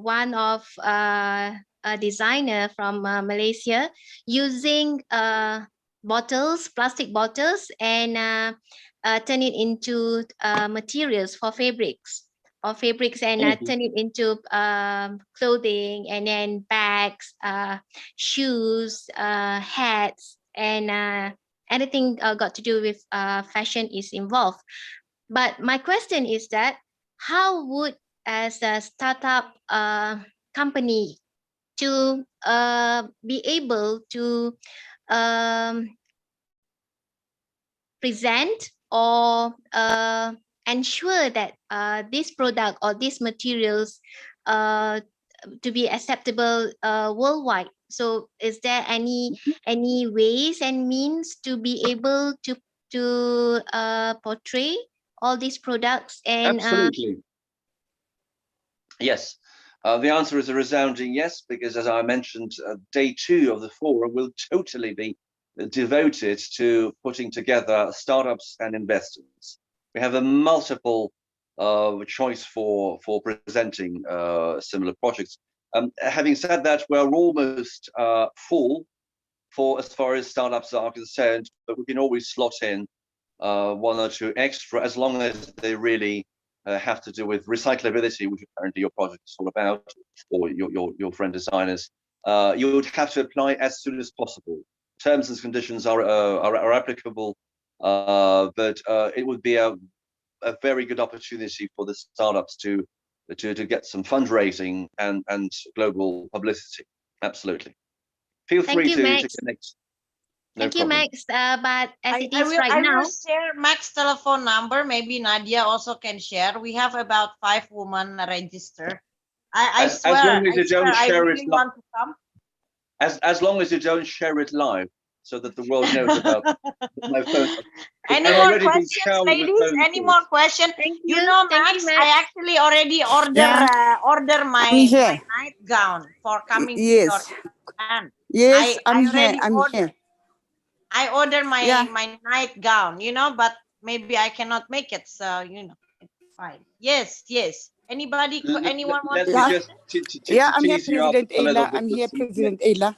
one of a designer from Malaysia using plastic bottles, and turn it into materials for fabrics. And Mhm. turn it into clothing, and then bags, shoes, hats, and anything got to do with fashion is involved. But my question is that how would, as a startup company, to be able to um, present or ensure that this product or these materials uh, to be acceptable worldwide. So is there any ways and means to be able to portray all these products and Absolutely. Yes. The answer is a resounding yes, because as I mentioned, day 2 of the forum will totally be devoted to putting together startups and investors. We have a multiple choice for presenting similar projects. Having said that, we're almost full for as far as startups are concerned, but we can always slot in 1 or 2 extra, as long as they really have to do with recyclability, which apparently your project is all about, or your friend designers. You would have to apply as soon as possible. Terms and conditions are applicable, but it would be a very good opportunity for the startups to get some fundraising and global publicity. Absolutely. Feel thank free you, to Max. connect. No Thank you, problem. Max. But as it I is will right now, share Max telephone number. Maybe Nadia also can share. We have about 5 women register. I swear, as long as you don't I share it really want to come. as long as you don't share it live, so that the world knows about my phone. Any I've more already been questions, showered with ladies? phone Any calls. more questions? thank You you. know, Thank Max, you, I Max. actually already order my here. night gown for coming to your Yes, event. yes, I I'm here. already I'm ordered. here. I order Yeah. my night gown, but maybe I cannot make it, so it's fine. Yes. Anybody, anyone want Let to me Yeah. just Yeah, I'm here, tease you up President a little Ayla. bit I'm with here, some President Ayla.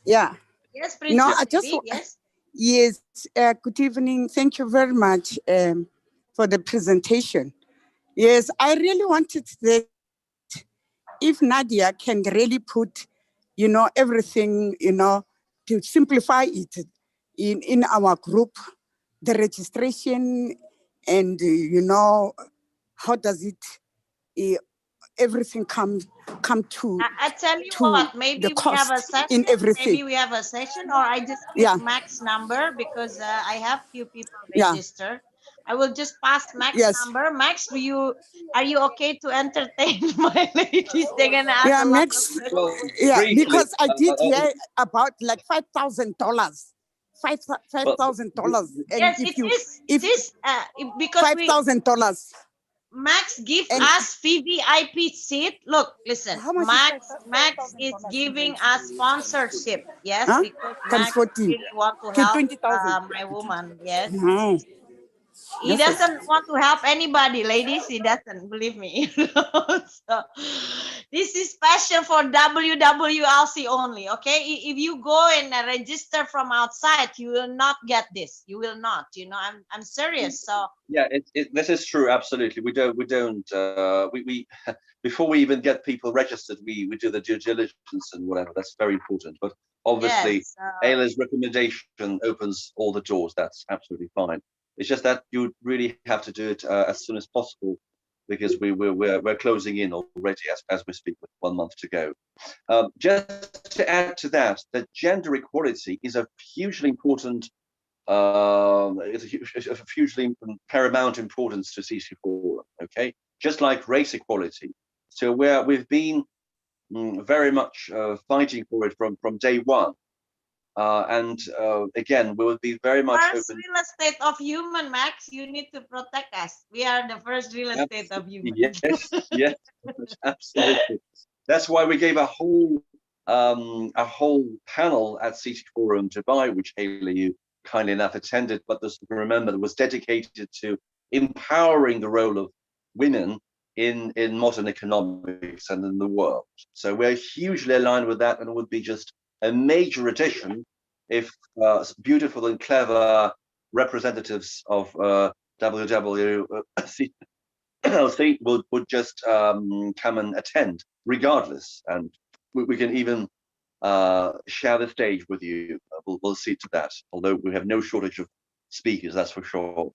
Yeah. Yes, No, Princess I just Lily, yes. yes. Good evening. Thank you very much for the presentation. Yes, I really wanted that if Nadia can really put, everything, to simplify it in our group, the registration, and how does it everything come to I tell you to what, the maybe we have cost a session. in everything. Maybe we have a session, or I just give Yeah, Max number, because I have few people yeah. register. I will just pass Max Yes. number. Max, are you okay to entertain my ladies? They're gonna ask Yeah, a lot Max. of questions. Well, Yeah, briefly, because I did hear about like $5,000, well, $5,000, and Yes, if it you is. if It is because $5,000, Max give and us VVIP seat. Look, listen, how much is Max is giving us sponsorship. Yes, huh? because Can Max 14 really want to to help 20,000. my woman. Yes, No, he yes, doesn't want to help anybody, ladies. He doesn't, believe me. So, this is special for WWLC only. Okay, if you go and register from outside, you will not get this. You will not. You know, I'm serious. So yeah, this is true. Absolutely, we don't. We before we even get people registered, we do the due diligence and whatever. That's very important. But obviously, yes, Ayla's recommendation opens all the doors. That's absolutely fine. It's just that you really have to do it as soon as possible, because we're closing in already as we speak, with 1 month to go. Just to add to that, that gender equality is a hugely important. It's a hugely paramount importance to CC Forum. Okay, just like race equality. So we've been very much fighting for it from day one. And again, we will be very much first open. real estate of human, Max. You need to protect us. We are the first real estate of human. Yes, yes, absolutely. That's why we gave a whole panel at CC Forum Dubai, which Ayla, you kindly enough attended, but this, remember, it was dedicated to empowering the role of women in modern economics and in the world. So we're hugely aligned with that, and it would be just a major addition if beautiful and clever representatives of WWLC would just come and attend regardless, and we can even share the stage with you. We'll see to that, although we have no shortage of speakers, that's for sure.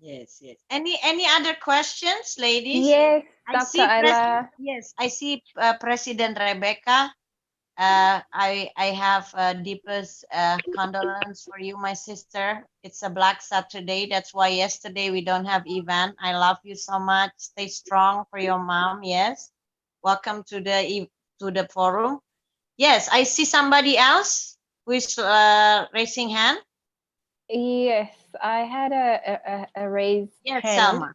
Yes, yes. Any other questions, ladies? Yes, I Dr. see Ayla. yes, I see President Rebecca. I have deepest condolence for you, my sister. It's a Black Saturday. That's why yesterday we don't have event. I love you so much. Stay strong for your mom. Yes. Welcome to the forum. Yes, I see somebody else who is raising hand. Yes, I had a raised Yes, hand. Selma.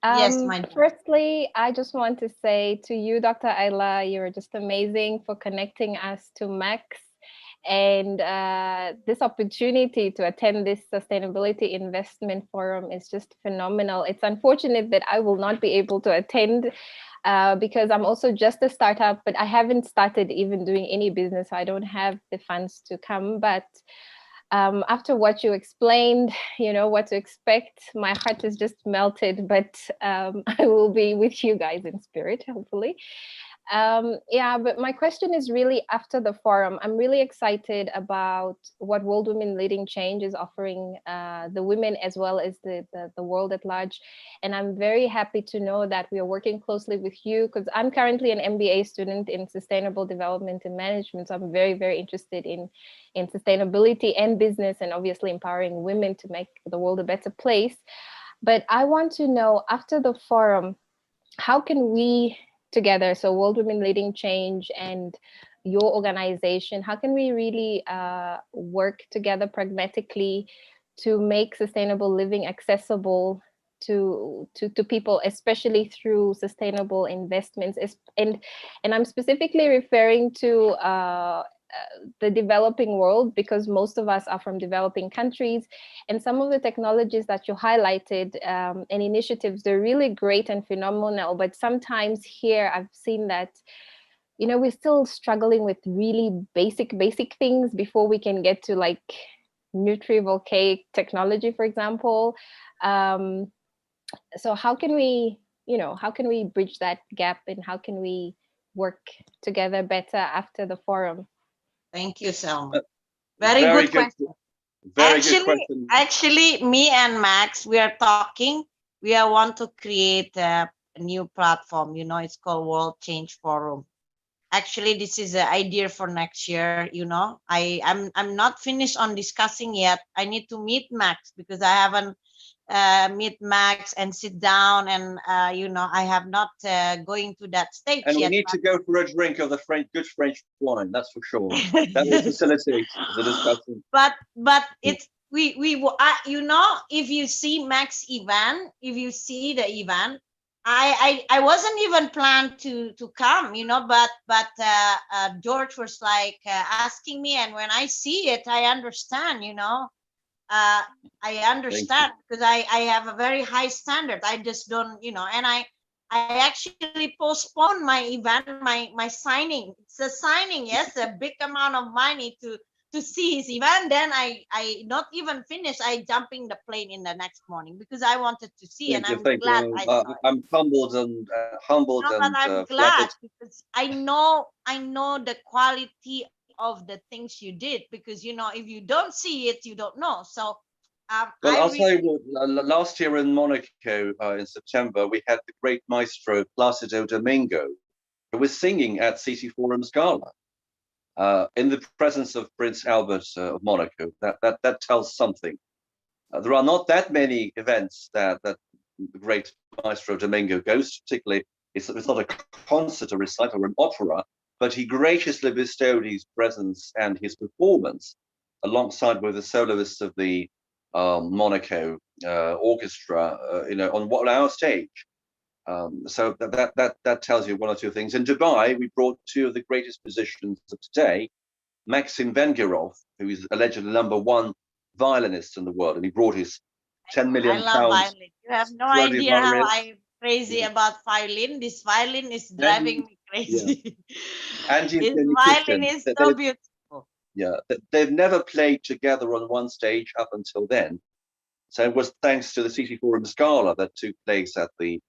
Yes, my dear. Firstly, I just want to say to you, Dr. Ayla, you're just amazing for connecting us to Max, and this opportunity to attend this Sustainability Investment Forum is just phenomenal. It's unfortunate that I will not be able to attend because I'm also just a startup, but I haven't started even doing any business, so I don't have the funds to come. But after what you explained, you know what to expect, my heart is just melted, but I will be with you guys in spirit, hopefully. Yeah, but my question is really after the forum. I'm really excited about what World Women Leading Change is offering the women as well as the world at large. And I'm very happy to know that we are working closely with you, because I'm currently an MBA student in Sustainable Development and Management. So I'm very, very interested in sustainability and business, and obviously empowering women to make the world a better place. But I want to know, after the forum, how can we together, so World Women Leading Change and your organization, how can we really work together pragmatically to make sustainable living accessible to people, especially through sustainable investments? And I'm specifically referring to the developing world, because most of us are from developing countries, and some of the technologies that you highlighted and initiatives, they're really great and phenomenal, but sometimes here I've seen that, you know, we're still struggling with really basic things before we can get to like nutrivolcaic technology, for example. So how can we, you know, how can we bridge that gap, and how can we work together better after the forum? Thank you, Selma. Very good question. Very good question. Actually, me and Max, we are talking. We want to create a new platform. You know, it's called World Change Forum. actually this is an idea for next year. You know, I'm not finished on discussing yet. I need to meet Max because I haven't meet Max and sit down, and you know, I have not going to that stage And we yet. need to go for a drink of the good French wine, that's for sure. That will facilitate the discussion. But it's you know, if you see Max event, if you see the event, I wasn't even planned to come, you know, but George was like asking me, and when I see it, I understand, you know. I understand because I have a very high standard. I just don't, you know, and I actually postponed my event, my signing. It's a signing, yes, a big amount of money to see his event. Then I not even finished. I jumping the plane in the next morning because I wanted to see, and I'm glad I saw it. I'm humbled and No, but I'm glad because I know the quality of the things you did, because you know, if you don't see it, you don't know. So well, I'll tell you what, last year in Monaco in September, we had the great maestro Placido Domingo, who was singing at CC Forum's gala in the presence of Prince Albert of Monaco. That tells something. There are not that many events that the great maestro Domingo goes to, particularly it's not a concert, a recital, or an opera, but he graciously bestowed his presence and his performance alongside with the soloists of the Monaco orchestra, you know, on our stage. So that tells you one or two things. In Dubai, we brought two of the greatest musicians of today, Maxim Vengerov, who is allegedly #1 violinist in the world, and he brought his 10 million I love pounds. violin. You have no idea how I'm crazy about violin. This violin is driving me crazy. And This violin is so beautiful. Yeah, they've never played together on one stage up until then. So it was thanks to the CC Forum Scala that took place at the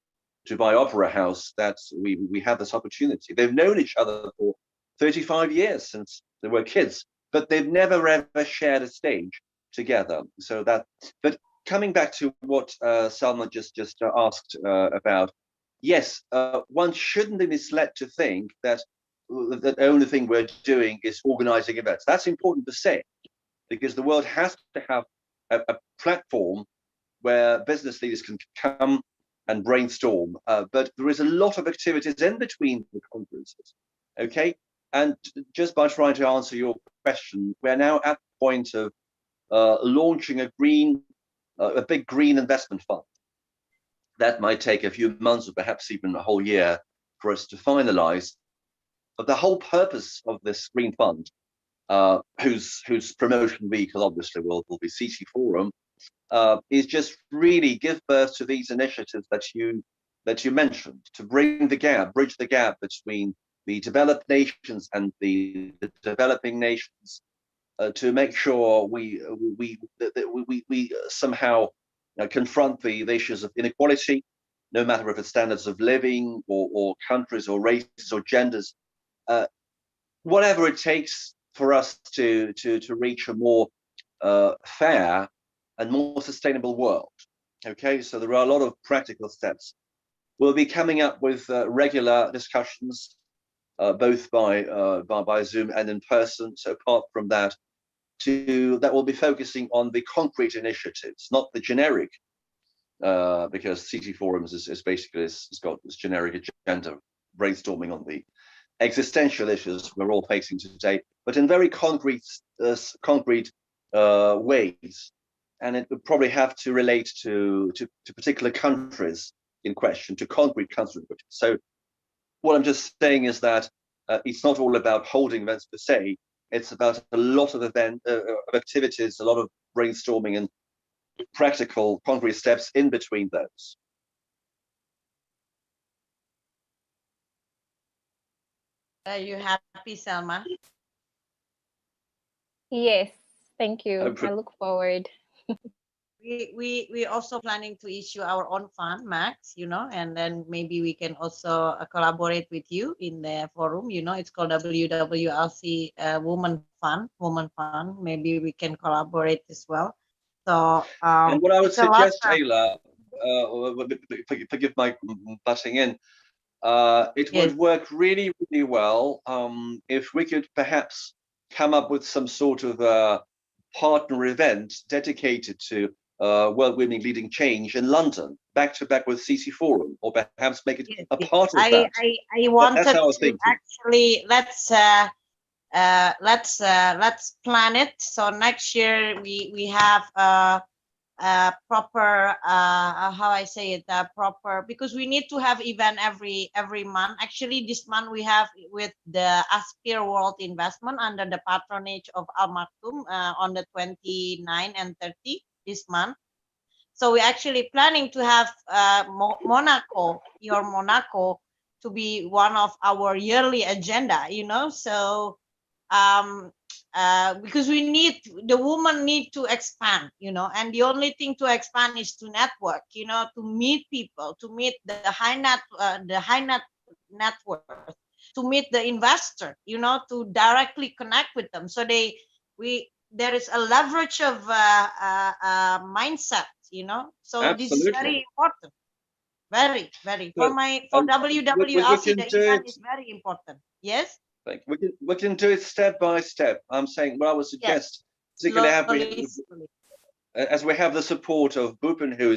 Dubai Opera House that we had this opportunity. They've known each other for 35 years since they were kids, but they've never ever shared a stage together. So that, but coming back to what Salma just asked about, yes, one shouldn't be misled to think that the only thing we're doing is organizing events. That's important to say, because the world has to have a platform where business leaders can come and brainstorm. But there is a lot of activities in between the conferences. Okay, and just by trying to answer your question, we're now at the point of launching a big green investment fund. That might take a few months or perhaps even a whole year for us to finalize. But the whole purpose of this green fund, whose promotion vehicle obviously will be CC Forum, is just really give birth to these initiatives that you mentioned, to bridge the gap between the developed nations and the developing nations, to make sure we somehow confront the issues of inequality, no matter if it's standards of living or countries or races or genders, whatever it takes for us to reach a more fair and more sustainable world. Okay, so there are a lot of practical steps. We'll be coming up with regular discussions, both by Zoom and in person. So apart from that, that will be focusing on the concrete initiatives, not the generic, because CT Forums is basically has got this generic agenda, brainstorming on the existential issues we're all facing today, but in very concrete ways. And it would probably have to relate to particular countries in question, to concrete countries. So what I'm just saying is that it's not all about holding events per se. It's about a lot of activities, a lot of brainstorming and practical concrete steps in between those. Are you happy, Selma? Yes, thank you. I look forward. We also planning to issue our own fund, Max, you know, and then maybe we can also collaborate with you in the forum. You know, it's called WWLC Women Fund. Maybe we can collaborate as well. So and what I would suggest, Ayla, forgive my butting in, It Yes. would work really, really well if we could perhaps come up with some sort of partner event dedicated to World Women Leading Change in London, back to back with CC Forum, or perhaps make it Yes, a yes. part of I, that. I, I That's wanted how I was to thinking. actually let's plan it. So next year we have proper how I say it proper, because we need to have event every month. Actually, this month we have with the Aspire World Investment under the patronage of Al Maktoum on the 29 and 30 this month. So we're actually planning to have Monaco, to be one of our yearly agenda, so because the women need to expand, and the only thing to expand is to network, to meet people, to meet the high net worth, to meet the investor, to directly connect with them. So there is a leverage of mindset, so this is Absolutely. very important, very, very, So, for we WWLC, can the do event it. is very important. Yes. We can do it step by step. I'm saying what I would Yes, suggest, particularly slowly. as we have the support of Bhupan, who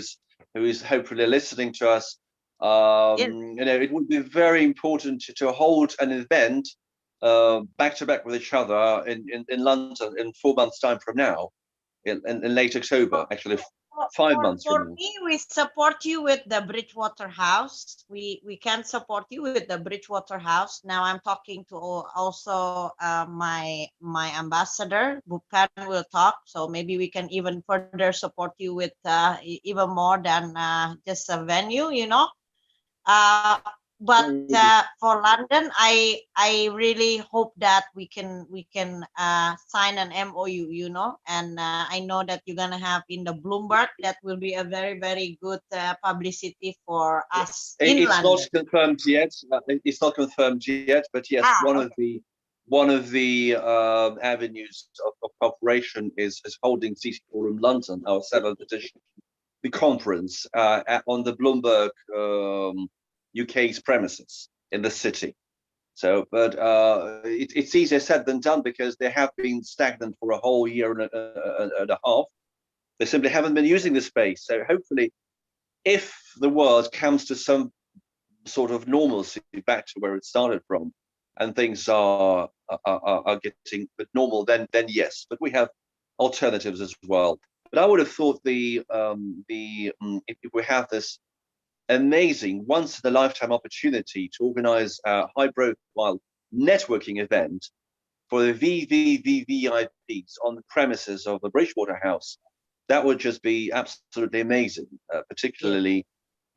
is hopefully listening to us. Yes. It would be very important to hold an event back to back with each other in London in 4 months' time from now, in late October, actually 5 months For from now. me, we support you with the Bridgewater House. We can support you with the Bridgewater House. Now I'm talking to also my ambassador, Bukan, will talk. So maybe we can even further support you with even more than just a venue, Uh, but for London, I really hope that we can sign an MOU, and I know that you're gonna have in the Bloomberg, that will be a very, very good publicity for us in It's London. not confirmed yet. It's not confirmed yet, but yes, Okay. one of the avenues of cooperation is holding CC Forum London, our 7th edition, the conference on the Bloomberg UK's premises in the city. So, but it's easier said than done, because they have been stagnant for a whole year and a half. They simply haven't been using the space. So hopefully, if the world comes to some sort of normalcy, back to where it started from, and things are getting normal, then yes. But we have alternatives as well. But I would have thought if we have this amazing once in a lifetime opportunity to organize a high profile networking event for the VVVVIPs on the premises of the Bridgewater House, that would just be absolutely amazing, particularly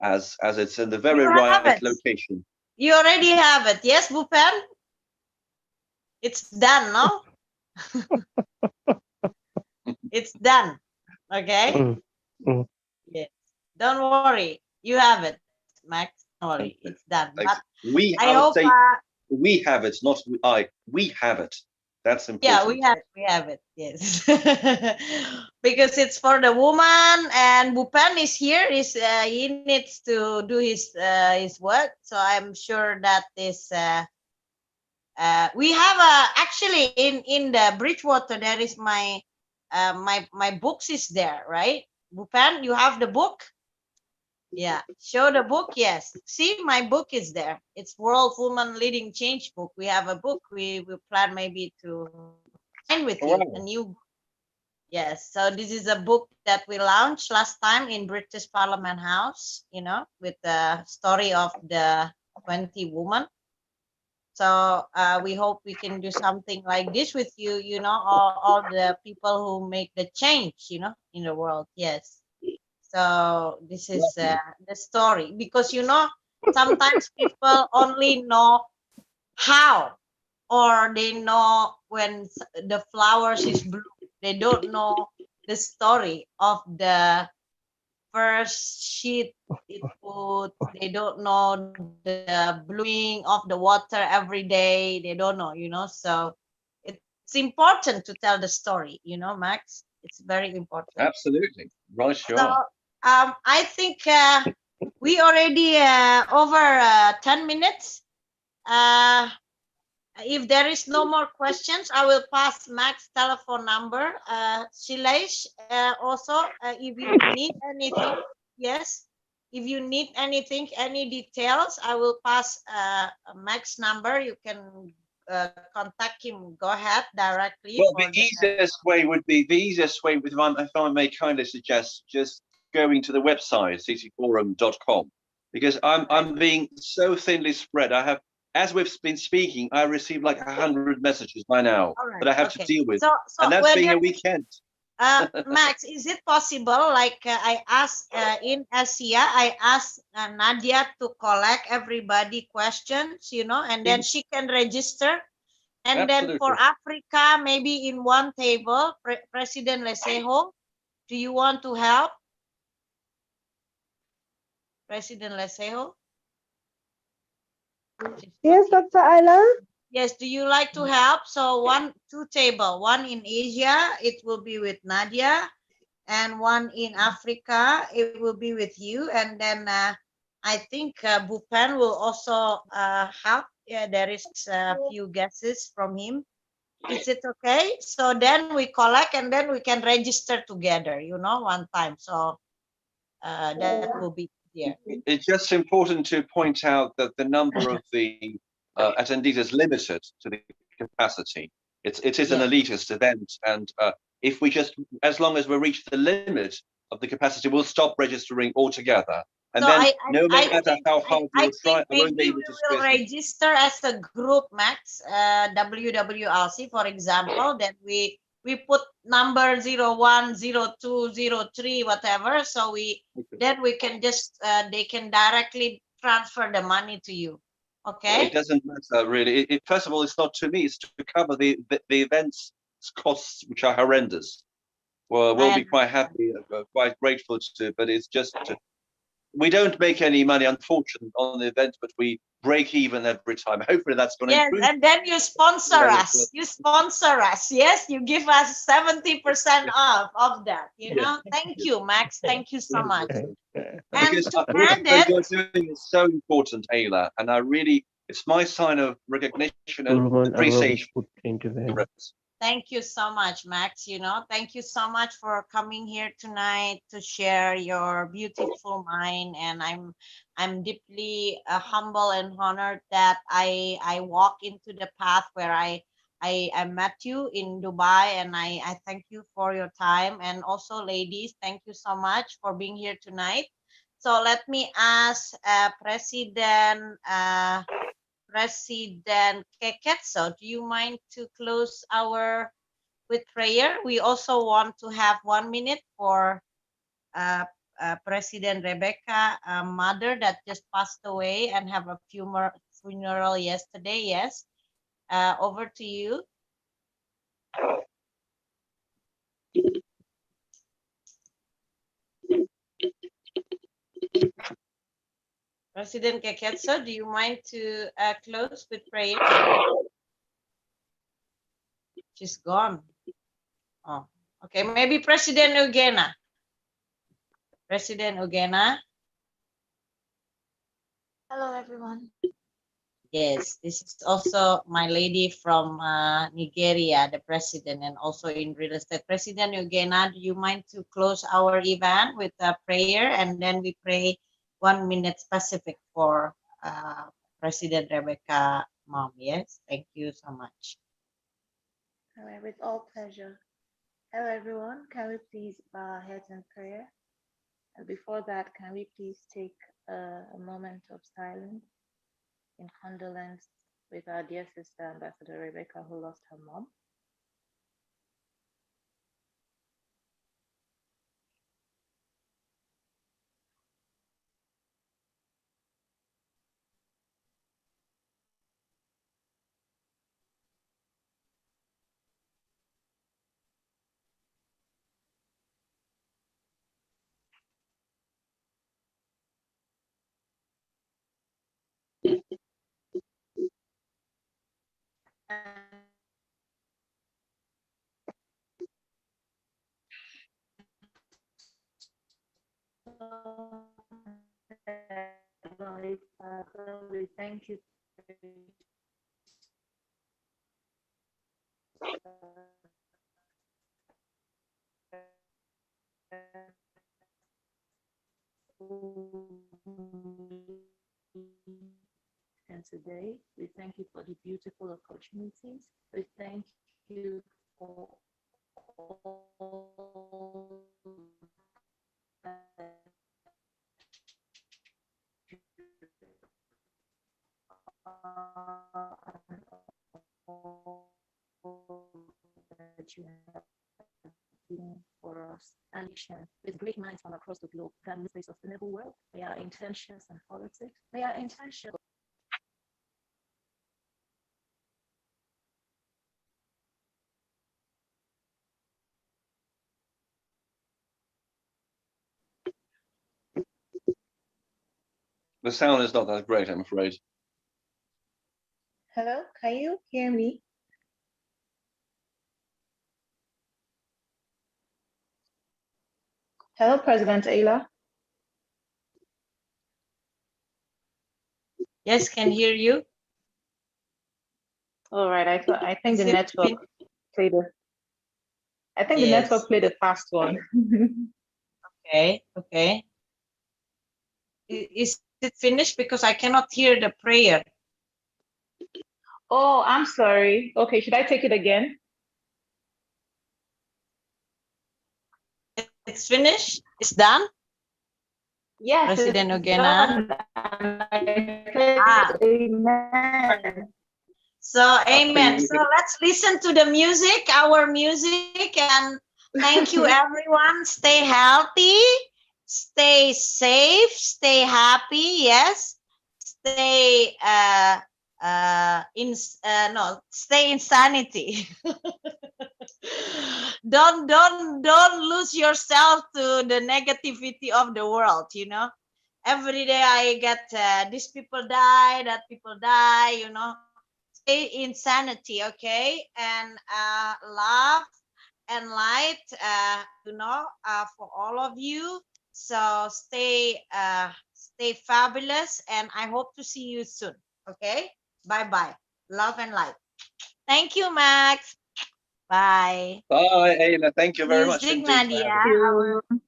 as it's in the very You have right it. location. You already have it. Yes, Bupan? It's done, no? It's done. Okay? Yes. Don't worry. You have it, Max. Don't worry. It's done. Thanks. But I hope We have it, not I. We have it. That's important. yeah, we have it. Yes. Because it's for the woman, and Bupan is here. He needs to do his work. So I'm sure that this we have actually in the Bridgewater, there is my my books is there, right? Bupan, you have the book? Yeah, show the book. Yes, see, my book is there. It's World Woman Leading Change book. We have a book. We plan maybe to sign with you a new book. Yes, so this is a book that we launched last time in British Parliament House, with the story of the 20 women. So we hope we can do something like this with you, all the people who make the change, in the world. Yes. So this is the story, because sometimes people only know how, or they know when the flowers is blue. They don't know the story of the first sheet it put. They don't know the blooming of the water every day. They don't know, So it's important to tell the story, Max. It's very important. Absolutely. Right, you So are. I think We already over 10 minutes. If there is no more questions, I will pass Mac's telephone number. Shilesh, also, if you need anything, yes, if you need anything, any details, I will pass Mac's number. You can contact him. Go ahead directly. Well, For the easiest way would be, if I may kindly suggest, just going to the website, ccforum.com, because I'm being so thinly spread. I have, as we've been speaking, I received like 100 messages by now All right, that I have to okay. deal with. So And that's being whether a weekend. Max, is it possible, like I asked in Asia, I asked Nadia to collect everybody questions, you know, and then she can register. And then Absolutely. for Africa, maybe in one table, President Leseho, do you want to help? President Leseho? Yes, Dr. Ayla. Yes, do you like to help? So two table, one in Asia, it will be with Nadia, and one in Africa, it will be with you. And then I think Bhupan will also help. Yeah, there is a few guesses from him. Is it okay? So then we collect and then we can register together, you know, one time. So that will be here. It's just important to point out that the number of the attendees is limited to the capacity. It is an Yeah. elitist event, and if we just, as long as we reach the limit of the capacity, we'll stop registering altogether. And So then, no matter think, how hard I you try, think I won't be maybe able we to will squeeze you. register as a group, Max, WWLC, for example, that we put number 01, 02, 03, whatever. So then we can just, they can directly transfer the money to you. Okay. It doesn't matter really. First of all, it's not to me; it's to cover the event's costs, which are horrendous. Well, we'll be quite happy, quite grateful to, but it's just we don't make any money, unfortunately, on the event, but we break even every time. Hopefully, that's going to Yes, improve. and then you sponsor us. You sponsor us. Yes, you give us 70% off of that. You know, thank you, Max. Thank you so much. And Because to what add it, you're doing is so important, Ayla, and I really, it's my sign of recognition and appreciation. thank you so much, Max. You know, thank you so much for coming here tonight to share your beautiful mind. And I'm deeply humble and honored that I walk into the path where I met you in Dubai, and I thank you for your time. And also, ladies, thank you so much for being here tonight. So let me ask President Keketso, do you mind to close our with prayer? We also want to have 1 minute for President Rebecca, mother that just passed away and have a funeral yesterday. Yes, over to you. President Keketso, do you mind to close with prayer? She's gone. Oh, okay. Maybe President Ugena. President Ugena. Hello, everyone. Yes, this is also my lady from Nigeria, the president, and also in real estate. President Eugena, do you mind to close our event with a prayer, and then we pray 1 minute specific for President Rebecca, mom? Yes, thank you so much. All right, with all pleasure. Hello, everyone. Can we please bow our heads in prayer? And before that, can we please take a moment of silence in condolence with our dear sister, Ambassador Rebecca, who lost her mom? Heavenly Father, we thank you and today. We thank you for the beautiful opportunities. We thank you for all that and all that you have been for us and with great minds from across the globe that live a sustainable world. May our intentions and politics, may our intentions. The sound is not that great, I'm afraid. Hello, can you hear me? Hello, President Ayla. Yes, can hear you. All right, I think the Is it network played a I think the Yes. network played a fast one. Okay, okay. Is it finished? Because I cannot hear the prayer. Oh, I'm sorry. Okay, should I take it again? It's finished? It's done? Yes, President it's Ogena. done. And I said amen. So, amen. So let's listen to the music, our music, and thank you, everyone. Stay healthy, stay safe, stay happy. Yes, stay stay in sanity. don't lose yourself to the negativity of the world. You know, every day I get these people die, that people die. You know. Stay in sanity, okay, and love and light, for all of you. So stay fabulous, and I hope to see you soon. Okay, bye bye. Love and light. Thank you, Max. Bye. Bye, Ayla. Thank you very much Music, indeed. for Nadia. having me.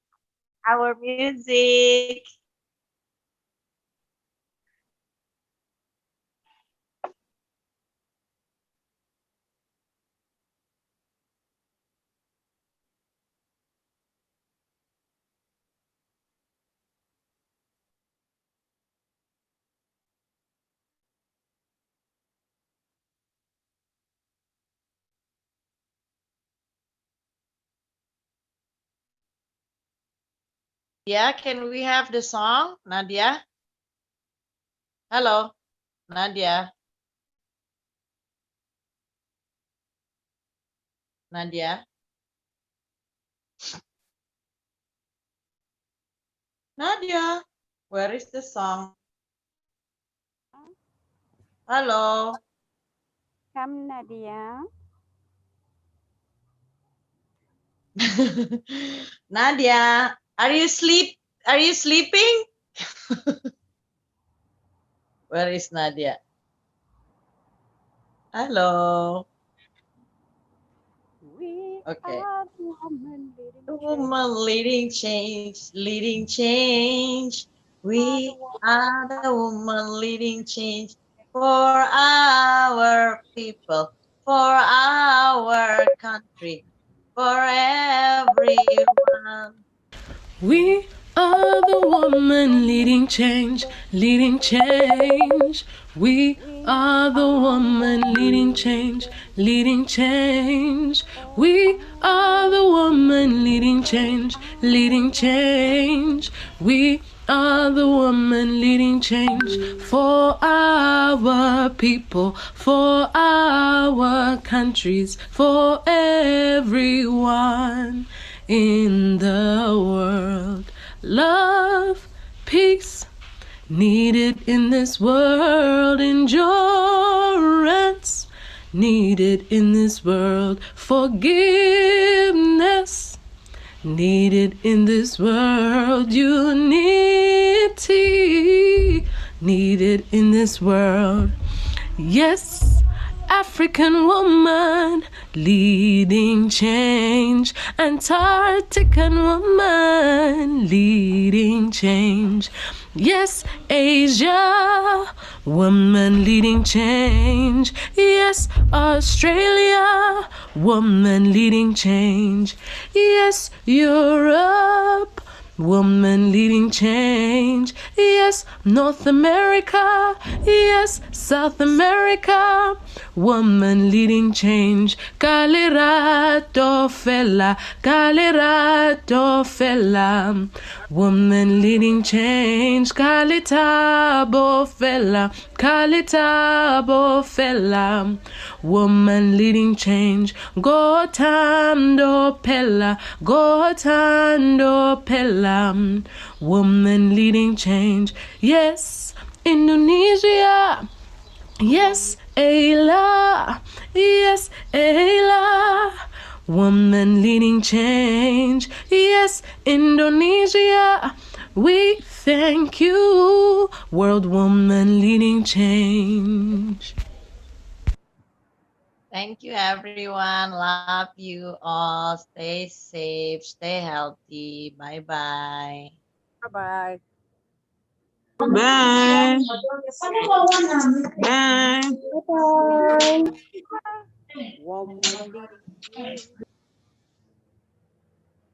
Our music. Yeah, can we have the song, Nadia? Hello, Nadia. Nadia. Nadia, where is the song? Hello. Come, Nadia. Nadia, are you sleep? Are you sleeping? Where is Nadia? Hello. We Okay. are the woman leading The change. woman leading change, leading change. We are the woman leading change for our people, for our country, for everyone. We are the woman leading change, leading change. We are the woman leading change, leading change. We are the woman leading change, leading change. We are the woman leading change for our people, for our countries, for everyone in the world. Love, peace, needed in this world. Endurance, needed in this world. Forgiveness, needed in this world. Unity, needed in this world. Yes, African woman leading change. Antarctican woman leading change. Yes, Asia woman leading change. Yes, Australia woman leading change. Yes, Europe woman leading change. Yes, North America. Yes, South America. Woman leading change. Kalirato fella. Kalirato fella. Woman leading change. Kalitabo fella. Kalitabo fella. Woman leading change. Gotando pella. Gotando pella. Woman leading change. Yes, Indonesia. Yes, Ayla. Yes, Ayla. Woman leading change. Yes, Indonesia. We thank you. World woman leading change. Thank you, everyone. Love you all. Stay safe, stay healthy. Bye-bye. Bye-bye. Bye. Bye. Bye-bye. Woman leading.